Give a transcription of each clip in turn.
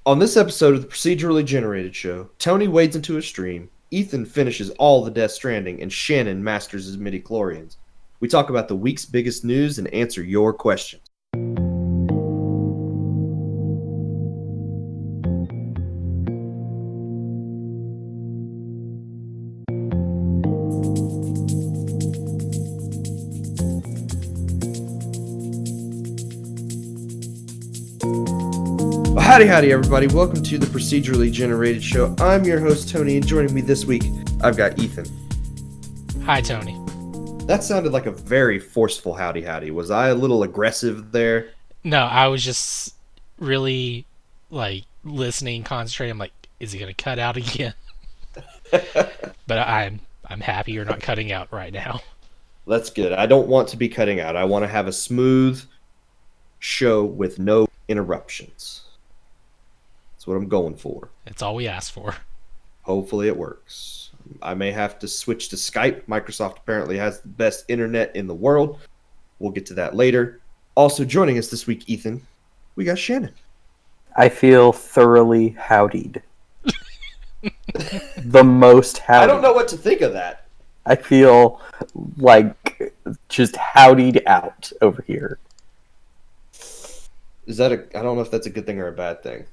On this episode of the Procedurally Generated Show, Tony wades into a stream, Ethan finishes all the Death Stranding, and Shannon masters his midichlorians. We talk about the week's biggest news and answer your questions. Howdy, everybody. Welcome to the Procedurally Generated Show. I'm your host, Tony, and joining me this week, I've got Ethan. Hi, Tony. That sounded like a very forceful howdy. Was I a little aggressive there? No, I was just really, listening, concentrating. I'm like, is he going to cut out again? But I'm happy you're not cutting out right now. That's good. I don't want to be cutting out. I want to have a smooth show with no interruptions. That's what I'm going for. That's all we asked for. Hopefully it works. I may have to switch to Skype. Microsoft apparently has the best internet in the world. We'll get to that later. Also joining us this week, Ethan, we got Shannon. I feel thoroughly howdied. The most howdied. I don't know what to think of that. I feel like just howdied out over here. Is that I don't know if that's a good thing or a bad thing.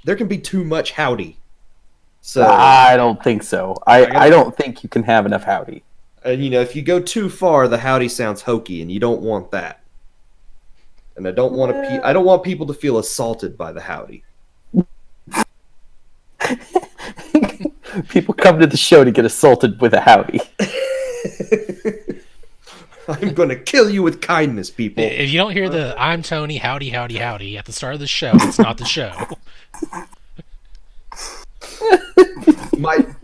There can be too much howdy. So I don't think so. I don't think you can have enough howdy. And if you go too far, the howdy sounds hokey, and you don't want that. And I don't want people to feel assaulted by the howdy. People come to the show to get assaulted with a howdy. I'm going to kill you with kindness, people. If you don't hear the "I'm Tony, howdy, howdy, howdy" at the start of the show, it's not the show.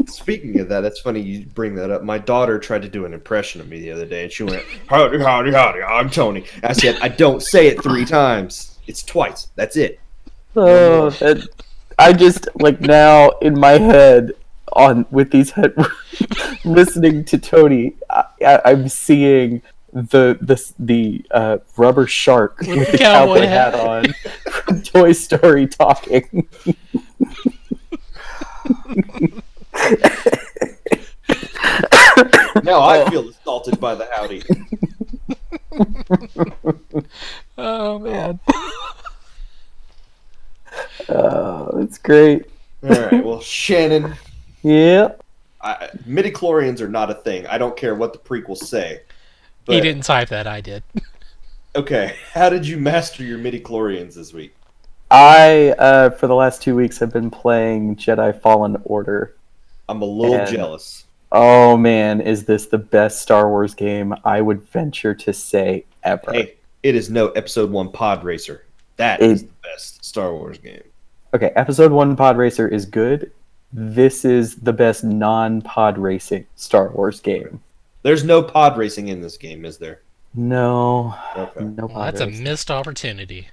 Speaking of that, that's funny you bring that up. My daughter tried to do an impression of me the other day, and she went, "Howdy, howdy, howdy, I'm Tony." I said, "I don't say it 3 times. It's twice. That's it." Oh, I just, now, in my head, with these listening to Tony, I'm seeing the rubber shark with the cowboy hat on from Toy Story talking. Now I feel assaulted by the howdy. Oh man. Oh, that's great. All right, well, Shannon. Yeah. Midichlorians are not a thing. I don't care what the prequels say. But, he didn't type that, I did. Okay, how did you master your midichlorians this week? I, for the last 2 weeks, have been playing Jedi Fallen Order. I'm a little jealous. Oh man, is this the best Star Wars game I would venture to say ever? Hey, it is no Episode 1 Pod Racer. That is the best Star Wars game. Okay, Episode 1 Pod Racer is good. This is the best non-pod racing Star Wars game. There's no pod racing in this game, is there? No. Okay. No pod that's racing. A missed opportunity.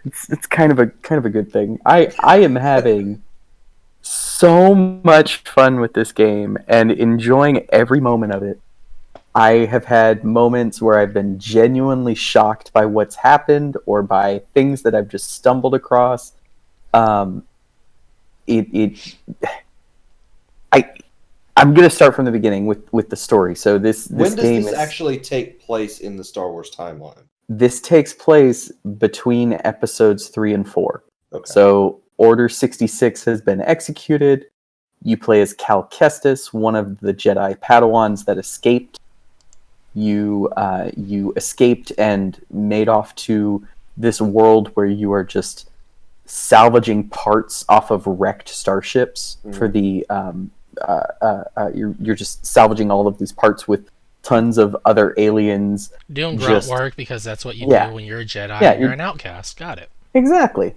It's kind of a good thing. I am having so much fun with this game and enjoying every moment of it. I have had moments where I've been genuinely shocked by what's happened or by things that I've just stumbled across. I'm going to start from the beginning with the story. So this when does game this actually take place in the Star Wars timeline? This takes place between episodes 3 and 4. Okay. So Order 66 has been executed. You play as Cal Kestis, one of the Jedi Padawans that escaped. You escaped and made off to this world where you are just salvaging parts off of wrecked starships for the you're just salvaging all of these parts with tons of other aliens doing grunt work because that's what you do when you're a Jedi. You're an outcast. Got it. Exactly.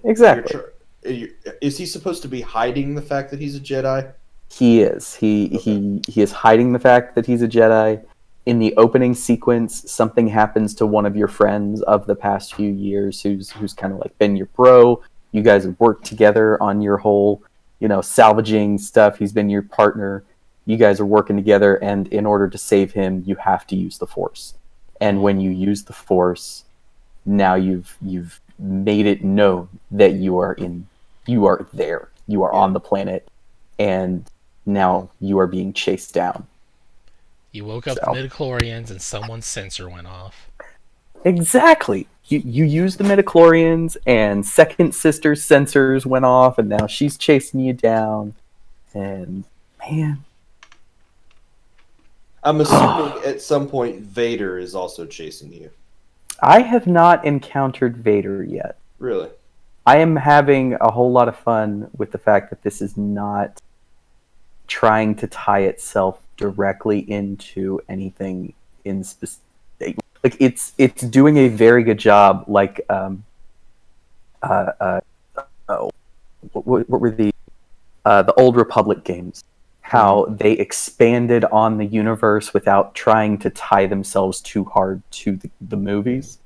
Is he supposed to be hiding the fact that he's a Jedi? He is. He is hiding the fact that he's a Jedi. In the opening sequence, something happens to one of your friends of the past few years who's kind of been your bro. You guys have worked together on your whole, salvaging stuff. He's been your partner. You guys are working together, and in order to save him, you have to use the Force. And when you use the Force, now you've made it known that you are there. You are on the planet, and now you are being chased down. You woke up the midichlorians and someone's sensor went off. Exactly. You used the midichlorians, and Second Sister's sensors went off, and now she's chasing you down. And man, I'm assuming at some point Vader is also chasing you. I have not encountered Vader yet. Really? I am having a whole lot of fun with the fact that this is not trying to tie itself directly into anything in specific. Like it's doing a very good job. Like what were the Old Republic games? How they expanded on the universe without trying to tie themselves too hard to the movies.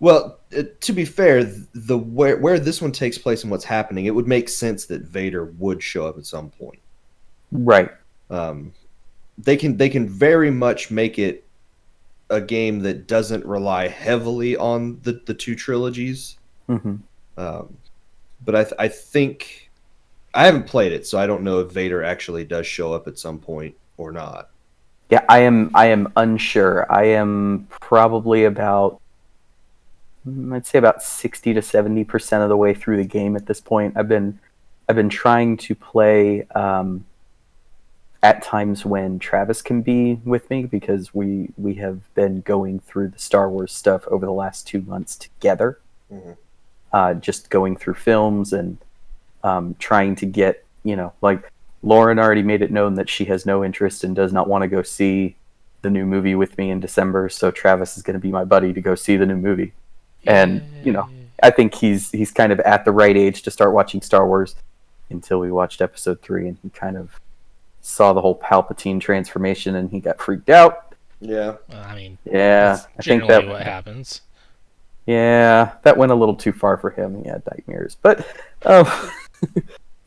Well, to be fair, where this one takes place and what's happening, it would make sense that Vader would show up at some point. Right. They can very much make it a game that doesn't rely heavily on the two trilogies. Mm-hmm. But I think I haven't played it, so I don't know if Vader actually does show up at some point or not. Yeah, I am unsure. I am probably I'd say about 60 to 70% of the way through the game at this point. I've been trying to play at times when Travis can be with me, because we have been going through the Star Wars stuff over the last 2 months together. Mm-hmm. Just going through films and trying to get, like Lauren already made it known that she has no interest and does not want to go see the new movie with me in December. So Travis is going to be my buddy to go see the new movie. And, I think he's kind of at the right age to start watching Star Wars, until we watched episode 3 and he kind of saw the whole Palpatine transformation and he got freaked out. Yeah. I mean, yeah, I think that's what happens. Yeah, that went a little too far for him. He had nightmares. But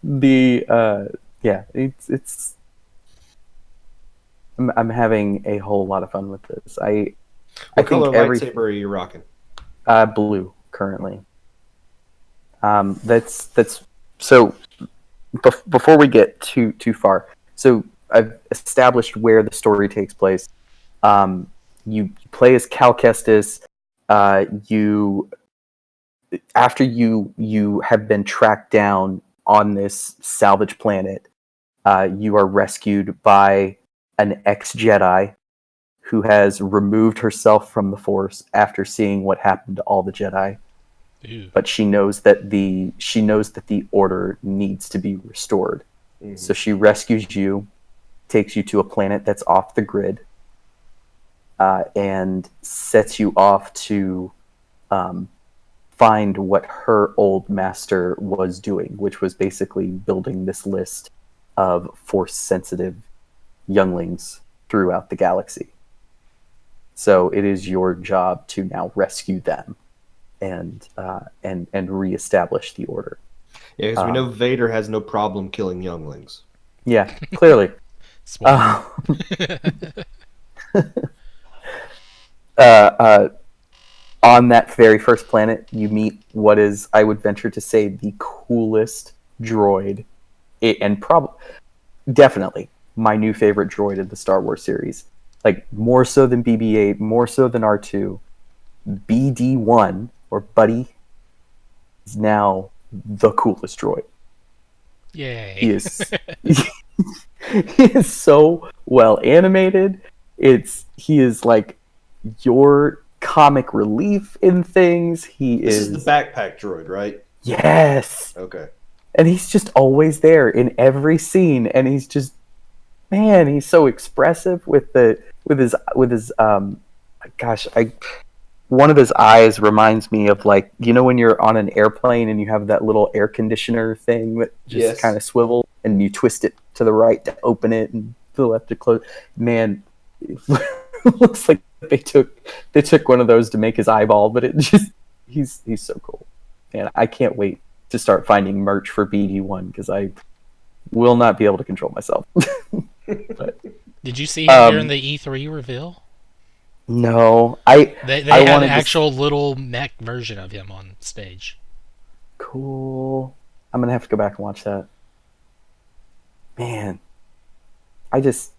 it's I'm having a whole lot of fun with this. What color lightsaber are you rocking? Blue currently. That's so. Before we get too far, so I've established where the story takes place. You play as Cal Kestis. After you have been tracked down on this salvage planet, you are rescued by an ex-Jedi who has removed herself from the Force after seeing what happened to all the Jedi. Ew. But she knows that the Order needs to be restored. Mm-hmm. So she rescues you, takes you to a planet that's off the grid, and sets you off to find what her old master was doing, which was basically building this list of Force-sensitive younglings throughout the galaxy. So it is your job to now rescue them and reestablish the Order. Yeah, because we know Vader has no problem killing younglings. Yeah, clearly. On that very first planet, you meet what is, I would venture to say, the coolest droid, and definitely my new favorite droid in the Star Wars series. Like, more so than BB-8, more so than R2, BD-1, or Buddy, is now the coolest droid. Yay. He is so well animated. He is like your comic relief in things. This is the backpack droid, right? Yes. Okay. And he's just always there in every scene, and he's just, man, he's so expressive with his one of his eyes reminds me of, like, when you're on an airplane and you have that little air conditioner thing that just kind of swivels, and you twist it to the right to open it and to the left to close. Man, it looks like they took one of those to make his eyeball, but he's so cool. And I can't wait to start finding merch for BD1, because I will not be able to control myself. But, did you see him during the E3 reveal? No, They I had an wanted to. actual little mech version of him on stage. Cool. I'm gonna have to go back and watch that. Man, I just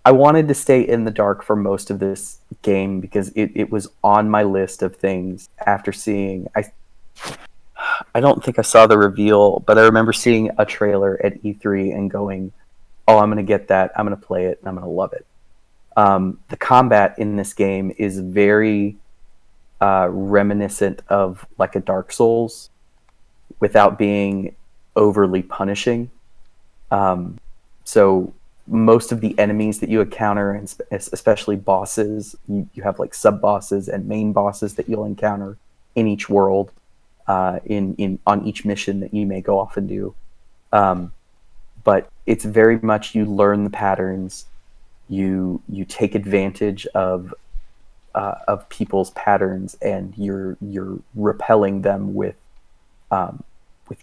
I wanted to stay in the dark for most of this game because it was on my list of things after seeing. I don't think I saw the reveal, but I remember seeing a trailer at E3 and going, "Oh, I'm gonna get that. I'm gonna play it, and I'm gonna love it." The combat in this game is very reminiscent of like a Dark Souls, without being overly punishing. So most of the enemies that you encounter, and especially bosses, you have like sub bosses and main bosses that you'll encounter in each world, in on each mission that you may go off and do. But it's very much you learn the patterns, you take advantage of people's patterns, and you're repelling them with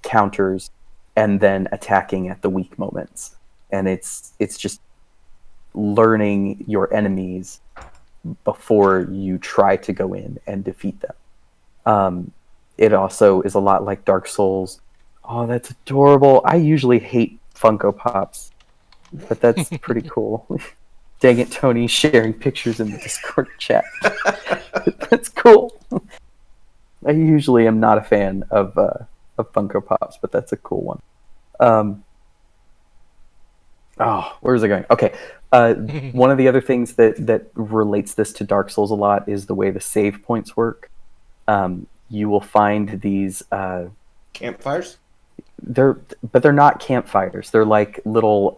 counters, and then attacking at the weak moments. And it's just learning your enemies before you try to go in and defeat them. It also is a lot like Dark Souls. Oh, that's adorable. I usually hate Funko Pops, but that's pretty cool. Dang it, Tony, sharing pictures in the Discord chat. That's cool. I usually am not a fan of Funko Pops, but that's a cool one. Where is it going? Okay. One of the other things that relates this to Dark Souls a lot is the way the save points work. You will find these Campfires? but they're not campfires. They're like little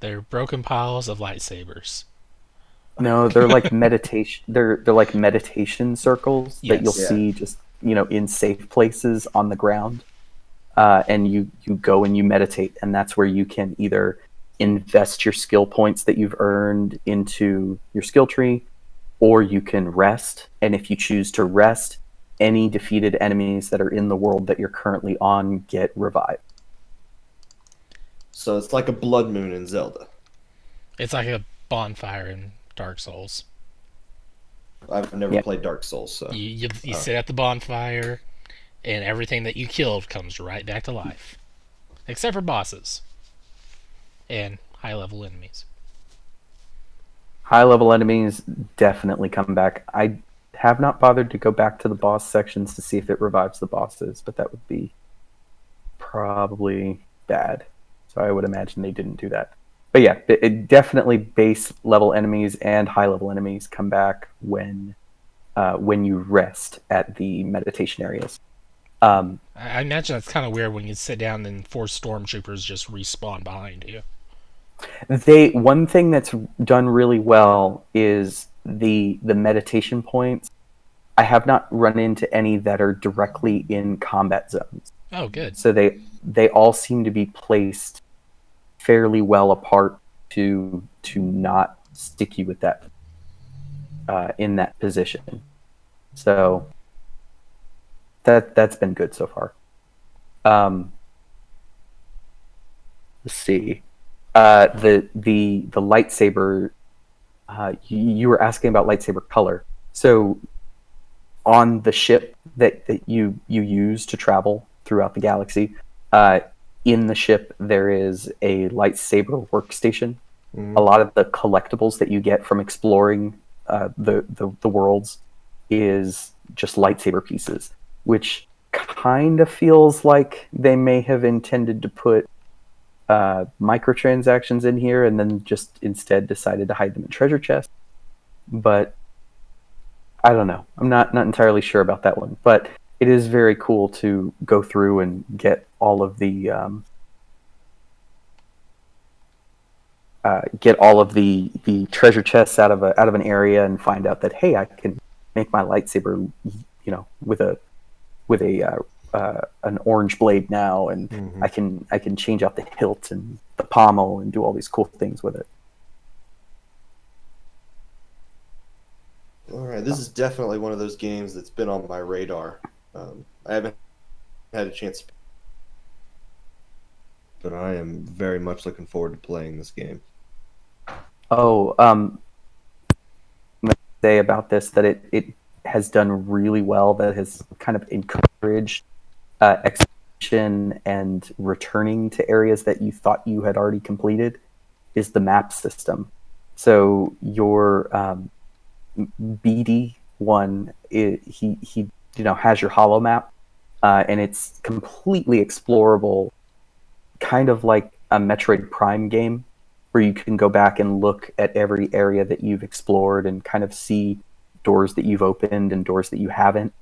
They're broken piles of lightsabers. no, they're like meditation. They're like meditation circles that you'll Yes. see just in safe places on the ground, and you go and you meditate, and that's where you can either invest your skill points that you've earned into your skill tree, or you can rest. And if you choose to rest, any defeated enemies that are in the world that you're currently on get revived. So it's like a blood moon in Zelda. It's like a bonfire in Dark Souls. I've never played Dark Souls, so You sit at the bonfire, and everything that you killed comes right back to life, except for bosses and high-level enemies. High level enemies definitely come back. I have not bothered to go back to the boss sections to see if it revives the bosses, but that would be probably bad. So I would imagine they didn't do that. But yeah, it definitely base level enemies and high level enemies come back when you rest at the meditation areas. I imagine that's kind of weird when you sit down and 4 stormtroopers just respawn behind you. One thing that's done really well is the meditation points. I have not run into any that are directly in combat zones. Oh, good. So they all seem to be placed fairly well apart to not stick you with that in that position. So that's been good so far. Let's see. The lightsaber. You were asking about lightsaber color. So on the ship that you use to travel throughout the galaxy, in the ship there is a lightsaber workstation. A lot of the collectibles that you get from exploring the worlds is just lightsaber pieces, which kind of feels like they may have intended to put microtransactions in here and then just instead decided to hide them in treasure chests. But I don't know. I'm not entirely sure about that one. But it is very cool to go through and get all of the treasure chests out of an area and find out that, hey, I can make my lightsaber, with an orange blade now, and I can change out the hilt and the pommel and do all these cool things with it. all right, this is definitely one of those games that's been on my radar. I haven't had a chance, but I am very much looking forward to playing this game. Oh, say about this that it has done really well, that has kind of encouraged exploration and returning to areas that you thought you had already completed, is the map system. So your BD one, he has your holo map, and it's completely explorable, kind of like a Metroid Prime game, where you can go back and look at every area that you've explored and kind of see doors that you've opened and doors that you haven't.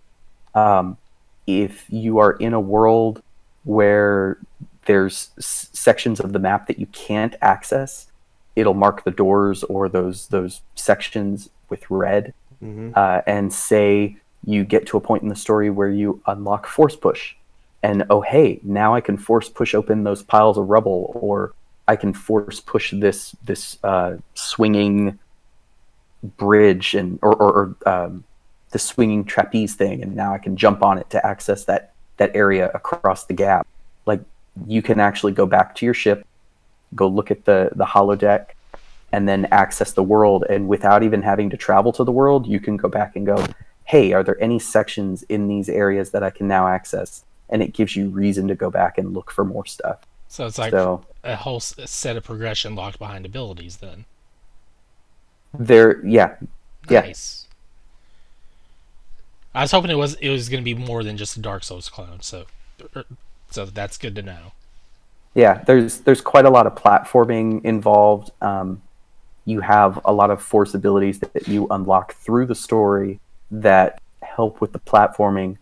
If you are in a world where there's sections of the map that you can't access, it'll mark the doors or those sections with red, and say you get to a point in the story where you unlock force push, and oh hey, now I can force push open those piles of rubble, or I can force push this swinging bridge and or the swinging trapeze thing, and now I can jump on it to access that area across the gap. Like, you can actually go back to your ship, go look at the holodeck, and then access the world, and without even having to travel to the world, you can go back and go, hey, are there any sections in these areas that I can now access? And it gives you reason to go back and look for more stuff. So it's like a whole set of progression locked behind abilities then. Nice. I was hoping it was going to be more than just a Dark Souls clone, so that's good to know. Yeah, there's quite a lot of platforming involved. You have a lot of force abilities that you unlock through the story that help with the platforming.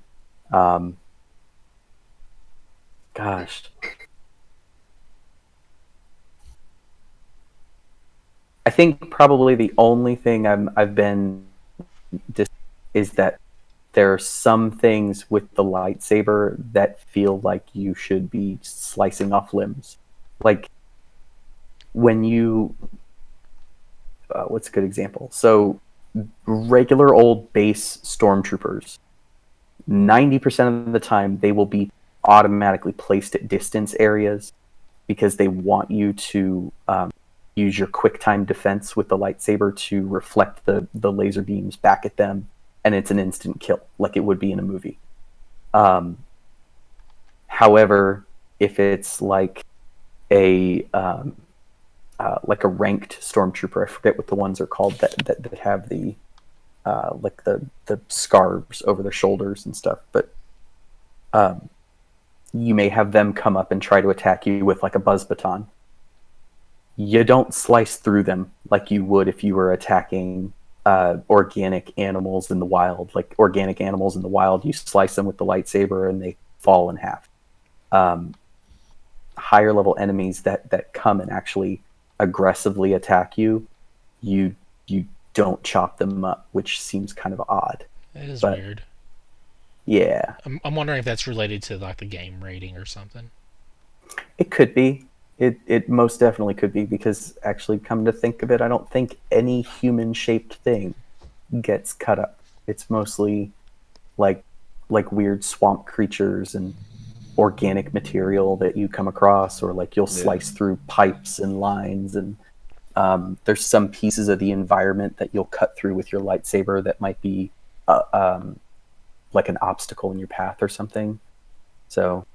Gosh. I think probably the only thing I've been is that there are some things with the lightsaber that feel like you should be slicing off limbs. Like when you what's a good example? So regular old base stormtroopers, 90% of the time they will be automatically placed at distance areas because they want you to use your quick time defense with the lightsaber to reflect the laser beams back at them, and it's an instant kill like it would be in a movie. However, if it's like a ranked stormtrooper, I forget what the ones are called that have the like the scarves over their shoulders and stuff, but you may have them come up and try to attack you with like a buzz baton. You don't slice through them like you would if you were attacking organic animals in the wild. Like organic animals in the wild, you slice them with the lightsaber and they fall in half. Higher level enemies that come and actually aggressively attack you, you don't chop them up, which seems kind of odd. It is weird. Yeah. I'm wondering if that's related to like the game rating or something. It could be. It most definitely could be, because actually, come to think of it, I don't think any human-shaped thing gets cut up. It's mostly like weird swamp creatures and organic material that you come across, or like you'll slice through pipes and lines, and there's some pieces of the environment that you'll cut through with your lightsaber that might be like an obstacle in your path or something. So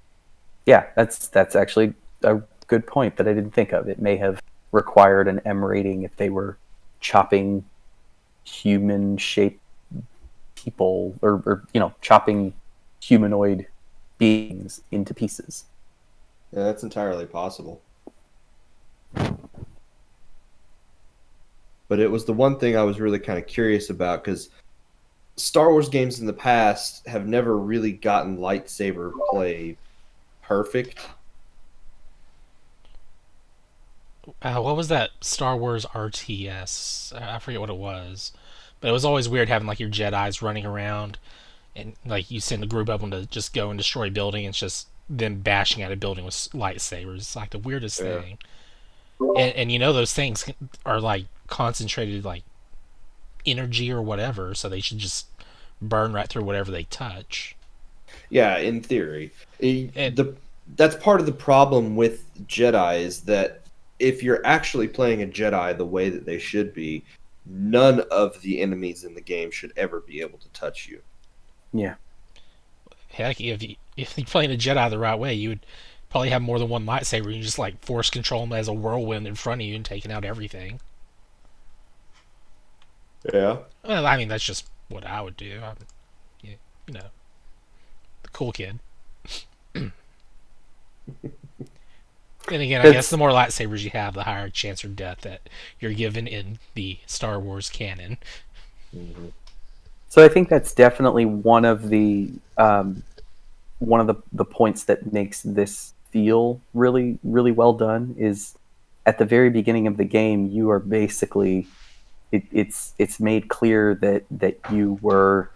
yeah, that's actually a good point that I didn't think of. It may have required an M rating if they were chopping human-shaped people, or chopping humanoid beings into pieces. Yeah, that's entirely possible. But it was the one thing I was really kind of curious about, because Star Wars games in the past have never really gotten lightsaber play perfect. What was that Star Wars RTS? I forget what it was, but it was always weird having like your Jedis running around, and like you send a group of them to just go and destroy a building, and it's just them bashing at a building with lightsabers. It's like the weirdest thing. And those things are like concentrated like energy or whatever, so they should just burn right through whatever they touch. Yeah, in theory. That's part of the problem with Jedi, is that if you're actually playing a Jedi the way that they should be, none of the enemies in the game should ever be able to touch you. Yeah. Heck, if you're playing a Jedi the right way, you would probably have more than one lightsaber. You just like force control them as a whirlwind in front of you and taking out everything. Yeah. Well, I mean that's just what I would do. You know, the cool kid. Then again, I guess the more lightsabers you have, the higher chance of death that you're given in the Star Wars canon. Mm-hmm. So I think that's definitely one of the points that makes this feel really, really well done is at the very beginning of the game, you are basically it's made clear that you were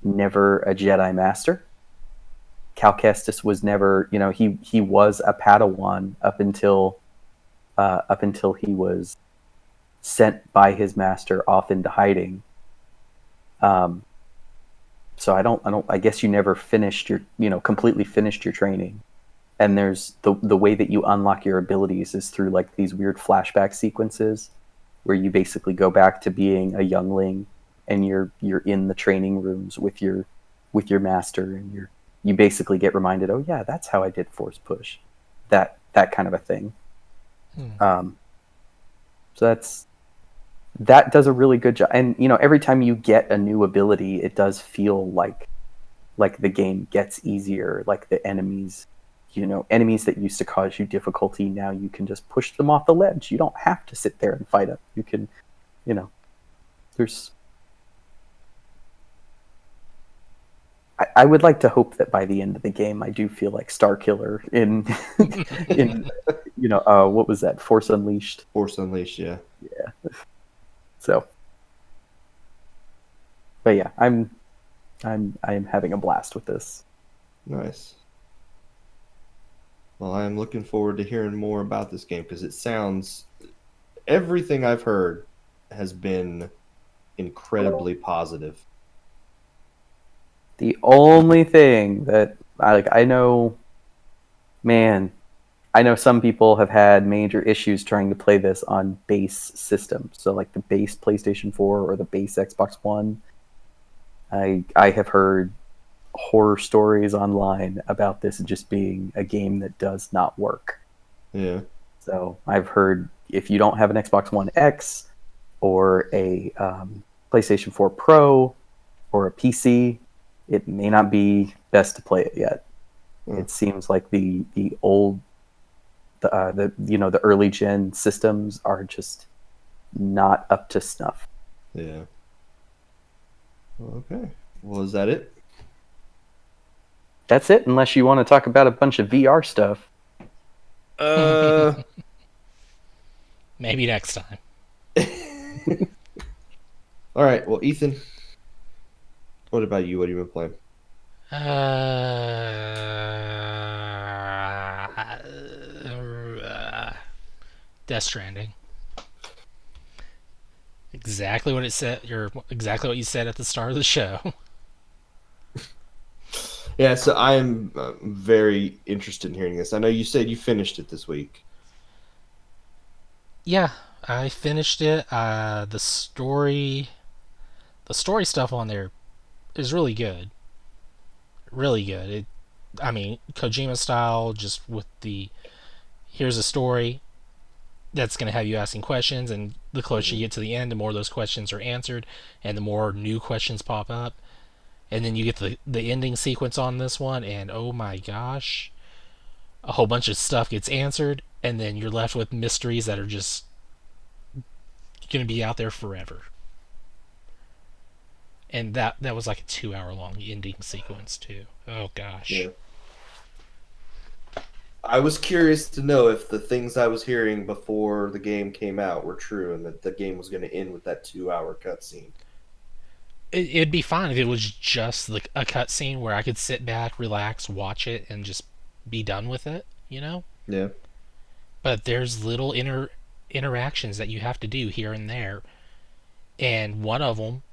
never a Jedi Master. Cal Kestis was never, he was a Padawan up until he was sent by his master off into hiding. So I guess you never finished completely finished your training. And there's the way that you unlock your abilities is through like these weird flashback sequences where you basically go back to being a youngling and you're in the training rooms with your master, and you basically get reminded, oh yeah, that's how I did force push, that kind of a thing. So that does a really good job. And every time you get a new ability, it does feel like the game gets easier. Like the enemies that used to cause you difficulty, now you can just push them off the ledge. You don't have to sit there and fight them. You can, there's. I would like to hope that by the end of the game, I do feel like Starkiller in what was that? Force Unleashed. Force Unleashed, yeah. Yeah. So, but yeah, I am having a blast with this. Nice. Well, I am looking forward to hearing more about this game because it sounds, everything I've heard has been incredibly positive. The only thing that I know some people have had major issues trying to play this on base systems. So like the base PlayStation 4 or the base Xbox One. I have heard horror stories online about this just being a game that does not work. Yeah. So I've heard if you don't have an Xbox One X or a PlayStation 4 Pro or a PC, it may not be best to play it yet. It seems like the early gen systems are just not up to snuff. Yeah. Okay. Well, is that it? That's it, unless you want to talk about a bunch of VR stuff. Maybe next time. All right. Well, Ethan, what about you? What have you been playing? Death Stranding. Exactly what it said. Exactly what you said at the start of the show. Yeah, so I am very interested in hearing this. I know you said you finished it this week. Yeah, I finished it. The story stuff on there is really good. Really good. Kojima style, just with here's a story that's going to have you asking questions, and the closer you get to the end, the more those questions are answered, and the more new questions pop up. And then you get the ending sequence on this one, and oh my gosh, a whole bunch of stuff gets answered, and then you're left with mysteries that are just going to be out there forever. And that was like a 2-hour long ending sequence too. Oh gosh. Yeah. I was curious to know if the things I was hearing before the game came out were true, and that the game was going to end with that 2-hour cutscene. It'd be fine if it was just like a cutscene where I could sit back, relax, watch it, and just be done with it, Yeah. But there's little interactions that you have to do here and there, and one of them,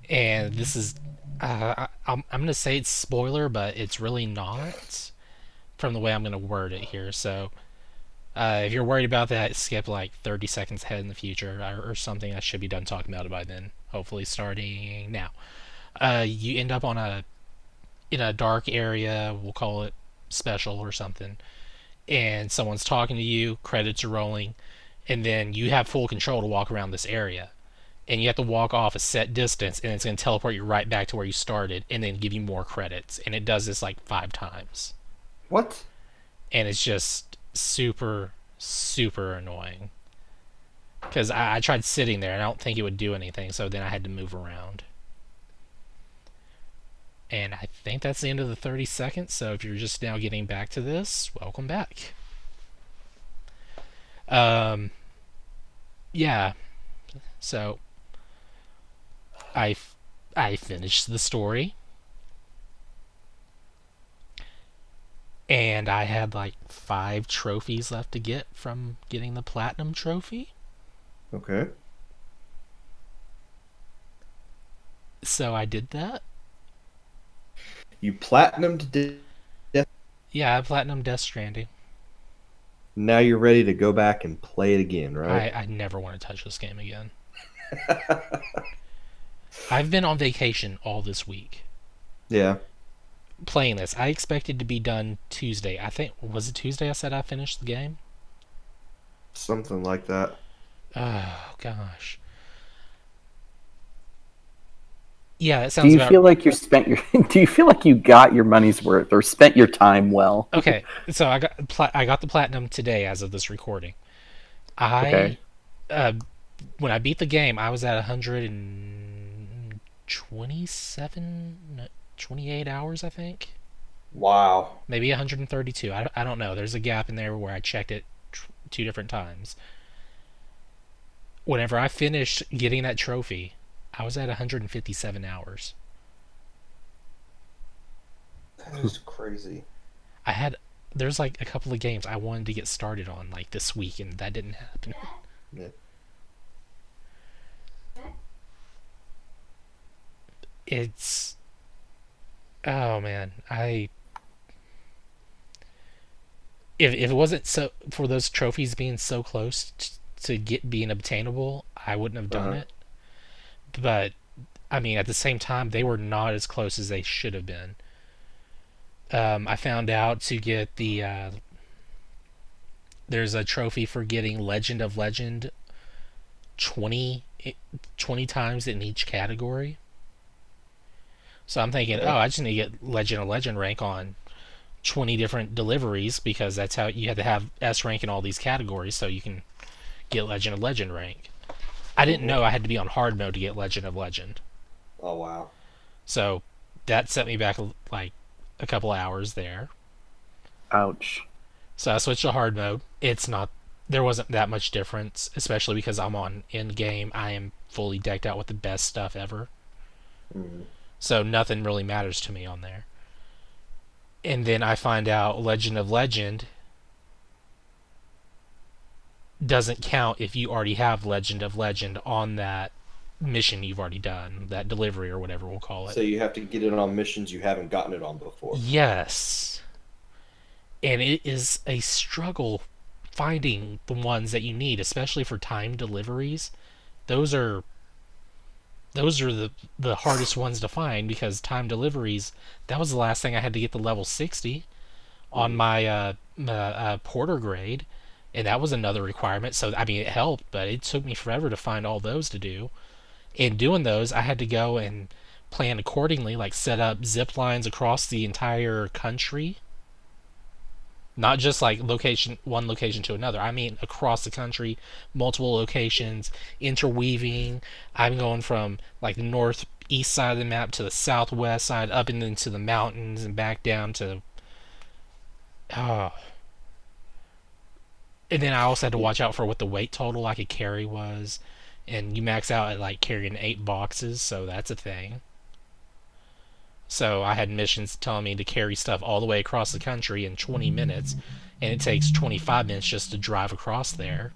and this is, I'm gonna say it's spoiler, but it's really not, from the way I'm gonna word it here. So, If you're worried about that, skip like 30 seconds ahead in the future or something. I should be done talking about it by then. Hopefully, starting now. You end up in a dark area. We'll call it special or something. And someone's talking to you. Credits are rolling, and then you have full control to walk around this area. And you have to walk off a set distance, and it's going to teleport you right back to where you started, and then give you more credits. And it does this like 5 times. What? And it's just super, super annoying. Because I tried sitting there, and I don't think it would do anything, so then I had to move around. And I think that's the end of the 30 seconds, so if you're just now getting back to this, welcome back. Yeah. So, I finished the story. And I had like 5 trophies left to get from getting the platinum trophy. Okay. So I did that. You platinumed Death. Yeah, I platinum Death Stranding. Now you're ready to go back and play it again, right? I never want to touch this game again. I've been on vacation all this week. Yeah. Playing this. I expected to be done Tuesday. I think, was it Tuesday I said I finished the game? Something like that. Oh, gosh. Yeah, that Do sounds you about... feel like you spent your? Do you feel like you got your money's worth or spent your time well? Okay, so I got the platinum today as of this recording. Okay. When I beat the game, I was at 127, 28 hours, I think. Wow. Maybe 132. I don't know. There's a gap in there where I checked it 2 different times. Whenever I finished getting that trophy, I was at 157 hours. That is crazy. There's like a couple of games I wanted to get started on like this week, and that didn't happen. Yeah. It's... Oh man, if it wasn't so for those trophies being so close to being obtainable, I wouldn't have done it. But I mean, at the same time, they were not as close as they should have been. I found out to get there's a trophy for getting Legend of Legend 20 times in each category. So I'm thinking, oh, I just need to get Legend of Legend rank on 20 different deliveries, because that's how you have to have S rank in all these categories so you can get Legend of Legend rank. I didn't know I had to be on hard mode to get Legend of Legend. Oh, wow. So that set me back like a couple hours there. Ouch. So I switched to hard mode. There wasn't that much difference, especially because I'm on end game. I am fully decked out with the best stuff ever. Mm. So nothing really matters to me on there. And then I find out Legend of Legend doesn't count if you already have Legend of Legend on that mission you've already done, that delivery or whatever we'll call it. So you have to get it on missions you haven't gotten it on before. Yes. And it is a struggle finding the ones that you need, especially for time deliveries. Those are the hardest ones to find, because time deliveries, that was the last thing I had to get the level 60 on my porter grade, and that was another requirement. So I mean, it helped, but it took me forever to find all those to do. In doing those, I had to go and plan accordingly, like set up zip lines across the entire country. Not just like one location to another. I mean across the country, multiple locations, interweaving. I'm going from like the northeast side of the map to the southwest side, up and into the mountains and back down to... Oh. And then I also had to watch out for what the weight total I could carry was. And you max out at like carrying 8 boxes, so that's a thing. So I had missions telling me to carry stuff all the way across the country in 20 minutes, and it takes 25 minutes just to drive across there.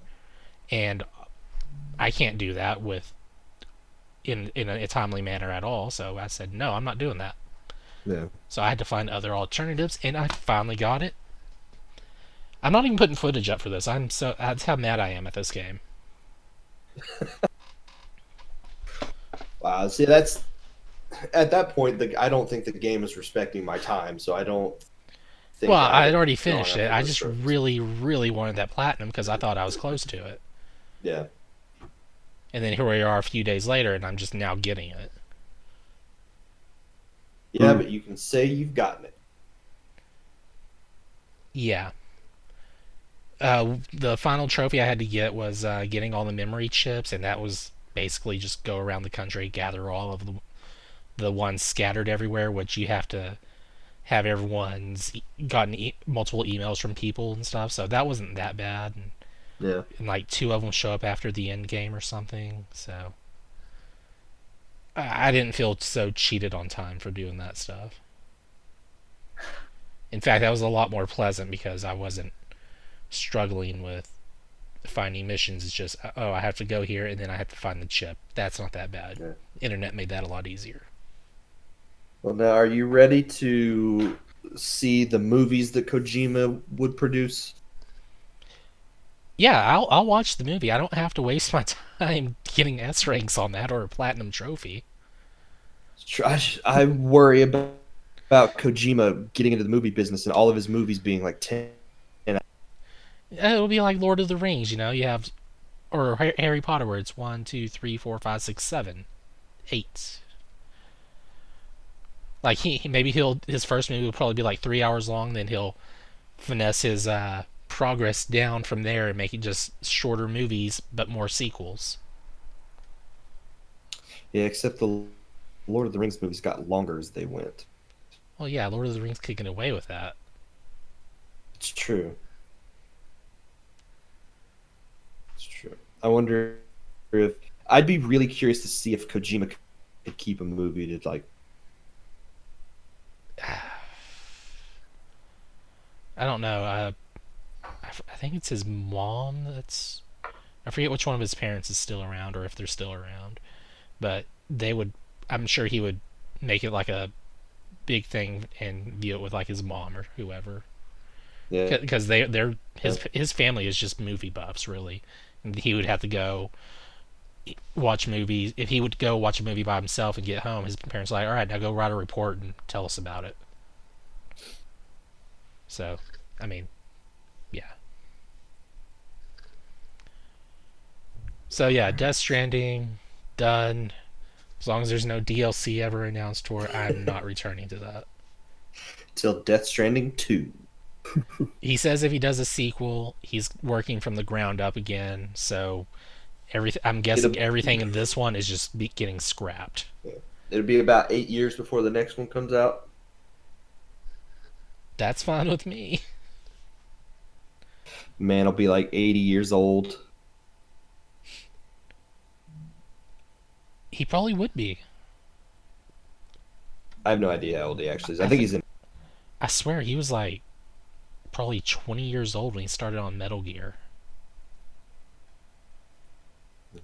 And I can't do that in a timely manner at all, so I said, no, I'm not doing that. Yeah. So I had to find other alternatives, and I finally got it. I'm not even putting footage up for this. That's how mad I am at this game. Wow. See, that's at that point. I don't think the game is respecting my time, so I don't Well, think I I would had already have gone finished it. after I those just trophies. really, really wanted that platinum because I thought I was close to it. Yeah. And then here we are a few days later, and I'm just now getting it. Yeah, but you can say you've gotten it. Yeah. The final trophy I had to get was getting all the memory chips, and that was basically just go around the country, gather all of the ones scattered everywhere, which you have to have everyone's gotten multiple emails from people and stuff. So that wasn't that bad. Yeah. And like two of them show up after the end game or something. So I didn't feel so cheated on time for doing that stuff. In fact, that was a lot more pleasant because I wasn't struggling with finding missions. It's just, oh, I have to go here and then I have to find the chip. That's not that bad. Yeah. Internet made that a lot easier. Well, now, are you ready to see the movies that Kojima would produce? Yeah, I'll watch the movie. I don't have to waste my time getting S ranks on that or a platinum trophy. I worry about Kojima getting into the movie business and all of his movies being like 10. It'll be like Lord of the Rings, you know. You have, or Harry Potter, where it's 1, 2, 3, 4, 5, 6, 7, 8. Like maybe his first movie will probably be like 3 hours long. Then he'll finesse his progress down from there and make it just shorter movies but more sequels. Yeah, except the Lord of the Rings movies got longer as they went. Well, yeah, Lord of the Rings kicking away with that. It's true. It's true. I wonder if I'd be really curious to see if Kojima could keep a movie to like. I don't know. I think it's his mom that's. I forget which one of his parents is still around or if they're still around. But they would. I'm sure he would make it like a big thing and view it with like his mom or whoever. Yeah. Because his family is just movie buffs, really. And he would have to go watch movies. If he would go watch a movie by himself and get home, his parents are like, all right, now go write a report and tell us about it. So, I mean, yeah. So yeah, Death Stranding, done. As long as there's no DLC ever announced for it, I'm not returning to that. Till Death Stranding 2. He says if he does a sequel, he's working from the ground up again. So I'm guessing everything in this one is just getting scrapped. Yeah. It'll be about 8 years before the next one comes out. That's fine with me. Man will be like 80 years old. He probably would be. I have no idea how old he actually is. I think he's in. I swear he was like probably 20 years old when he started on Metal Gear.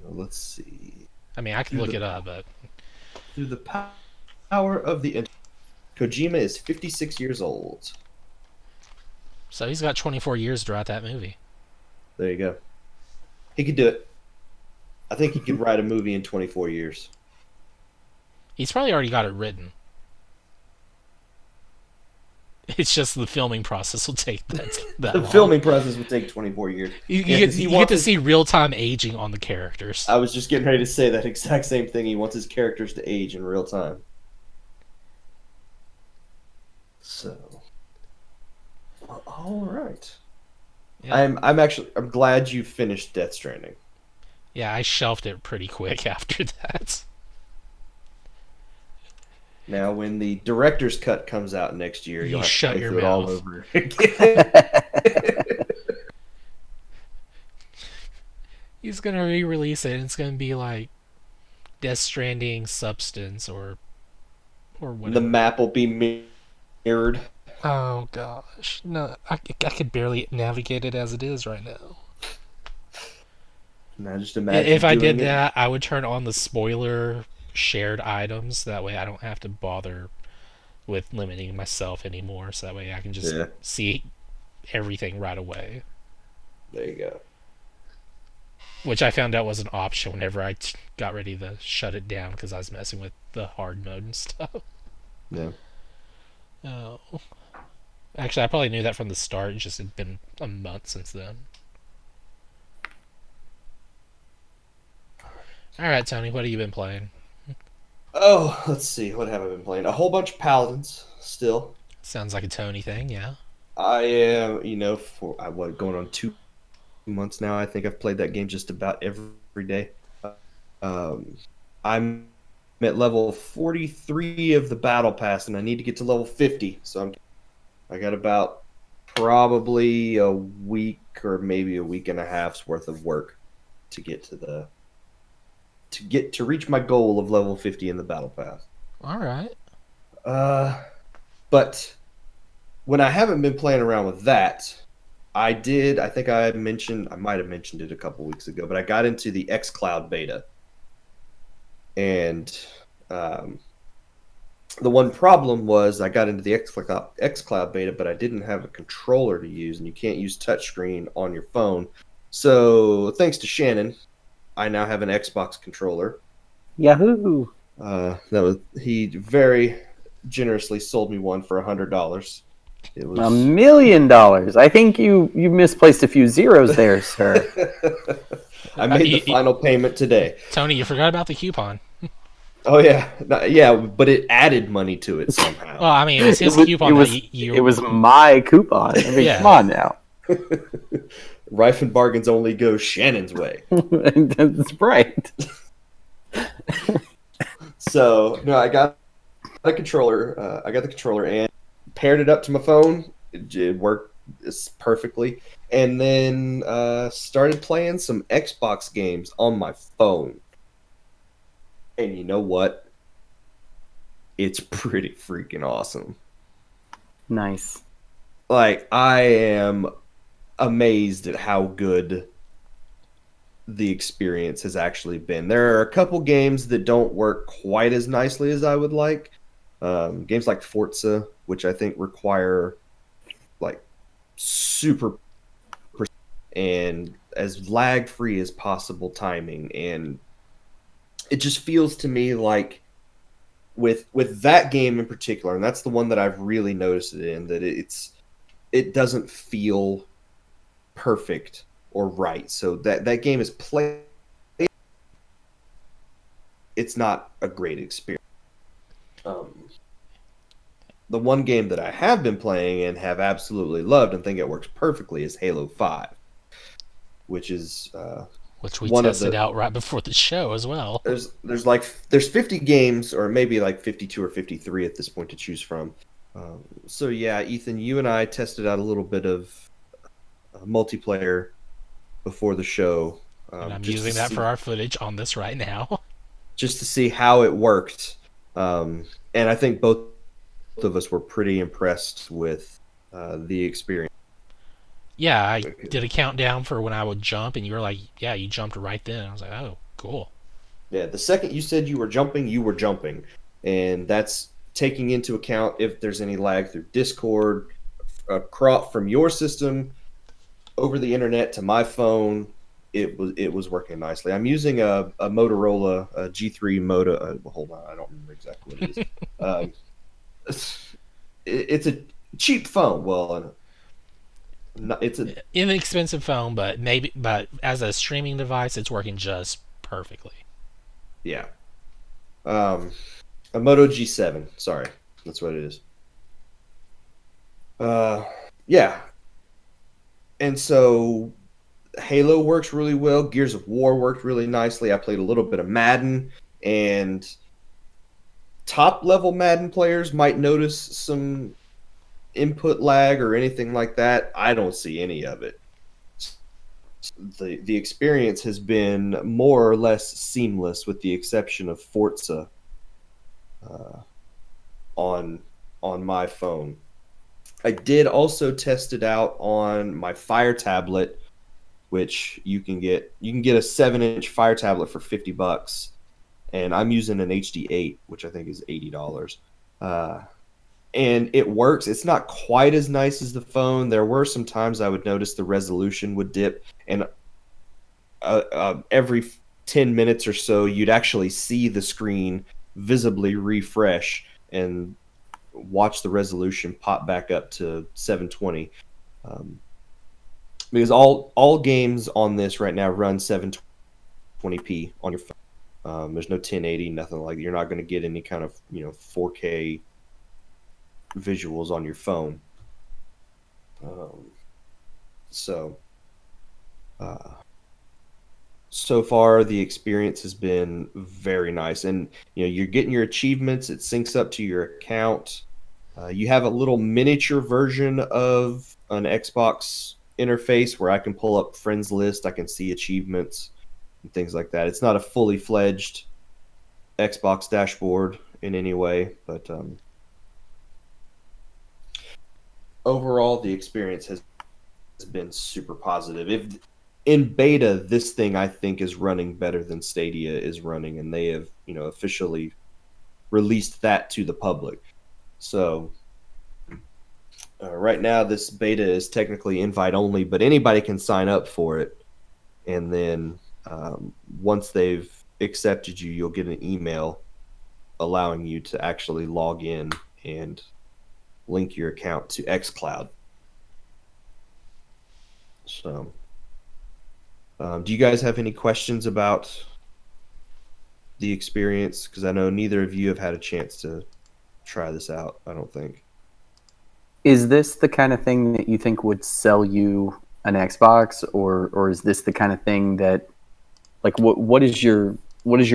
Let's see. I mean, I could look it up, but Through the power of the internet, Kojima is 56 years old. so he's got 24 years to write that movie. There you go. He could do it. I think he could write a movie in 24 years. He's probably already got it written. It's just the filming process will take that The long. filming process would take 24 years. You Yeah, 'cause get to see real-time aging on the characters. I was just getting ready to say that exact same thing. He wants his characters to age in real time. So, all right. Yeah. I'm glad you finished Death Stranding. Yeah, I shelved it pretty quick after that. Now, when the director's cut comes out next year, You you'll have to shut play your through it all mouth. over again. He's gonna re-release it, and it's gonna be like Death Stranding Substance or whatever. The map will be mirrored. Oh gosh, no, I could barely navigate it as it is right now. Now, just imagine If I did doing it. that, I would turn on the spoiler shared items. That way, I don't have to bother with limiting myself anymore. So that way, I can just Yeah. see everything right away. There you go. Which I found out was an option whenever I got ready to shut it down because I was messing with the hard mode and stuff. Yeah. Oh. Actually, I probably knew that from the start. It just had been a month since then. Alright, Tony, what have you been playing? Oh, let's see. What have I been playing? A whole bunch of Paladins still. Sounds like a Tony thing, yeah. I am, going on 2 months now. I think I've played that game just about every day. I'm at level 43 of the battle pass, and I need to get to level 50. So I got about probably a week or maybe a week and a half's worth of work to get to reach my goal of level 50 in the battle pass. All right. But when I haven't been playing around with that, I think I might have mentioned it a couple weeks ago, but I got into the xCloud beta. And the one problem was I got into the xCloud beta, but I didn't have a controller to use, and you can't use touchscreen on your phone. So thanks to Shannon, I now have an Xbox controller. Yahoo! He very generously sold me one for $100. It was $1 million. I think you misplaced a few zeros there, sir. I made the final payment today. Tony, you forgot about the coupon. Oh yeah, yeah, but it added money to it somehow. Well, I mean, it was his coupon. It was my coupon. I mean, Yeah. Come on now. Rife and bargains only go Shannon's way. That's right. So no, I got a controller. I got the controller and paired it up to my phone. It worked perfectly, and then started playing some Xbox games on my phone. And you know what? It's pretty freaking awesome. Nice. Like, I am amazed at how good the experience has actually been. There are a couple games that don't work quite as nicely as I would like. Games like Forza, which I think require like super and as lag-free as possible timing, and it just feels to me like with that game in particular, and that's the one that I've really noticed it in, that it doesn't feel perfect or right. So that game is played. It's not a great experience. The one game that I have been playing and have absolutely loved and think it works perfectly is Halo 5, which is which we tested out right before the show as well. There's 50 games, or maybe like 52 or 53 at this point to choose from. So yeah, Ethan, you and I tested out a little bit of multiplayer before the show. And I'm using that for our footage on this right now. Just to see how it worked. And I think both of us were pretty impressed with the experience. Yeah, I did a countdown for when I would jump, and you were like, yeah, you jumped right then. I was like, oh, cool. Yeah, the second you said you were jumping. And that's taking into account if there's any lag through Discord, from your system over the internet to my phone. It was working nicely. I'm using a Motorola G3 Moto. Hold on, I don't remember exactly what it is. It's a cheap phone. Well, it's an inexpensive phone, but as a streaming device, it's working just perfectly. Yeah. A Moto G7. Sorry, that's what it is. Yeah. And so Halo works really well. Gears of War worked really nicely. I played a little bit of Madden, and top level Madden players might notice some input lag or anything like that. I don't see any of it. The experience has been more or less seamless, with the exception of Forza on my phone. I did also test it out on my Fire tablet, which you can get a 7-inch Fire tablet for $50, and I'm using an HD8, which I think is $80. and it works. It's not quite as nice as the phone. There were some times I would notice the resolution would dip, and every 10 minutes or so, you'd actually see the screen visibly refresh and watch the resolution pop back up to 720. Because all games on this right now run 720p on your phone. There's no 1080, nothing like that. You're not going to get any kind of 4K visuals on your phone. So far the experience has been very nice, and you're getting your achievements. It syncs up to your account. You have a little miniature version of an Xbox interface where I can pull up friends list, I can see achievements and things like that. It's not a fully fledged Xbox dashboard in any way, but overall the experience has been super positive. If in beta, this thing I think is running better than Stadia is running, and they have officially released that to the public. So right now this beta is technically invite only, but anybody can sign up for it, and then once they've accepted you, you'll get an email allowing you to actually log in and link your account to xCloud. So do you guys have any questions about the experience? Because I know neither of you have had a chance to try this out, I don't think. Is this the kind of thing that you think would sell you an Xbox, or is this the kind of thing that, like, what is your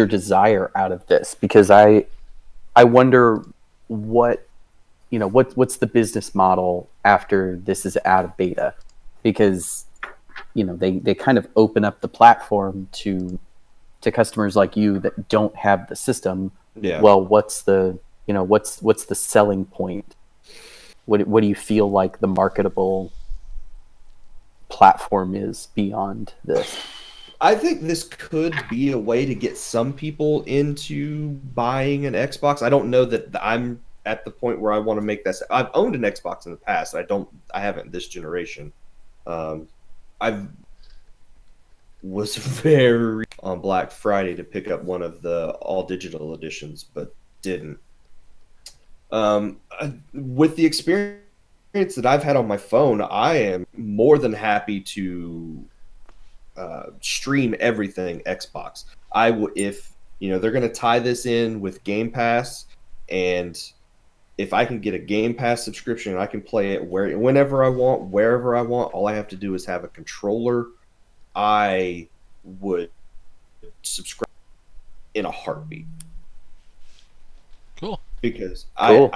desire out of this? Because I wonder what's the business model after this is out of beta, because they kind of open up the platform to customers like you that don't have the system. Yeah. Well, what's the selling point? What do you feel like the marketable platform is beyond this? I think this could be a way to get some people into buying an Xbox. I don't know that I'm at the point where I want to make that. I've owned an Xbox in the past. I haven't this generation. I was very on Black Friday to pick up one of the all digital editions, but didn't. With the experience that I've had on my phone, I am more than happy to stream everything Xbox. If they're going to tie this in with Game Pass, and if I can get a Game Pass subscription and I can play it whenever I want, wherever I want, all I have to do is have a controller, I would subscribe in a heartbeat. Cool. Because Cool.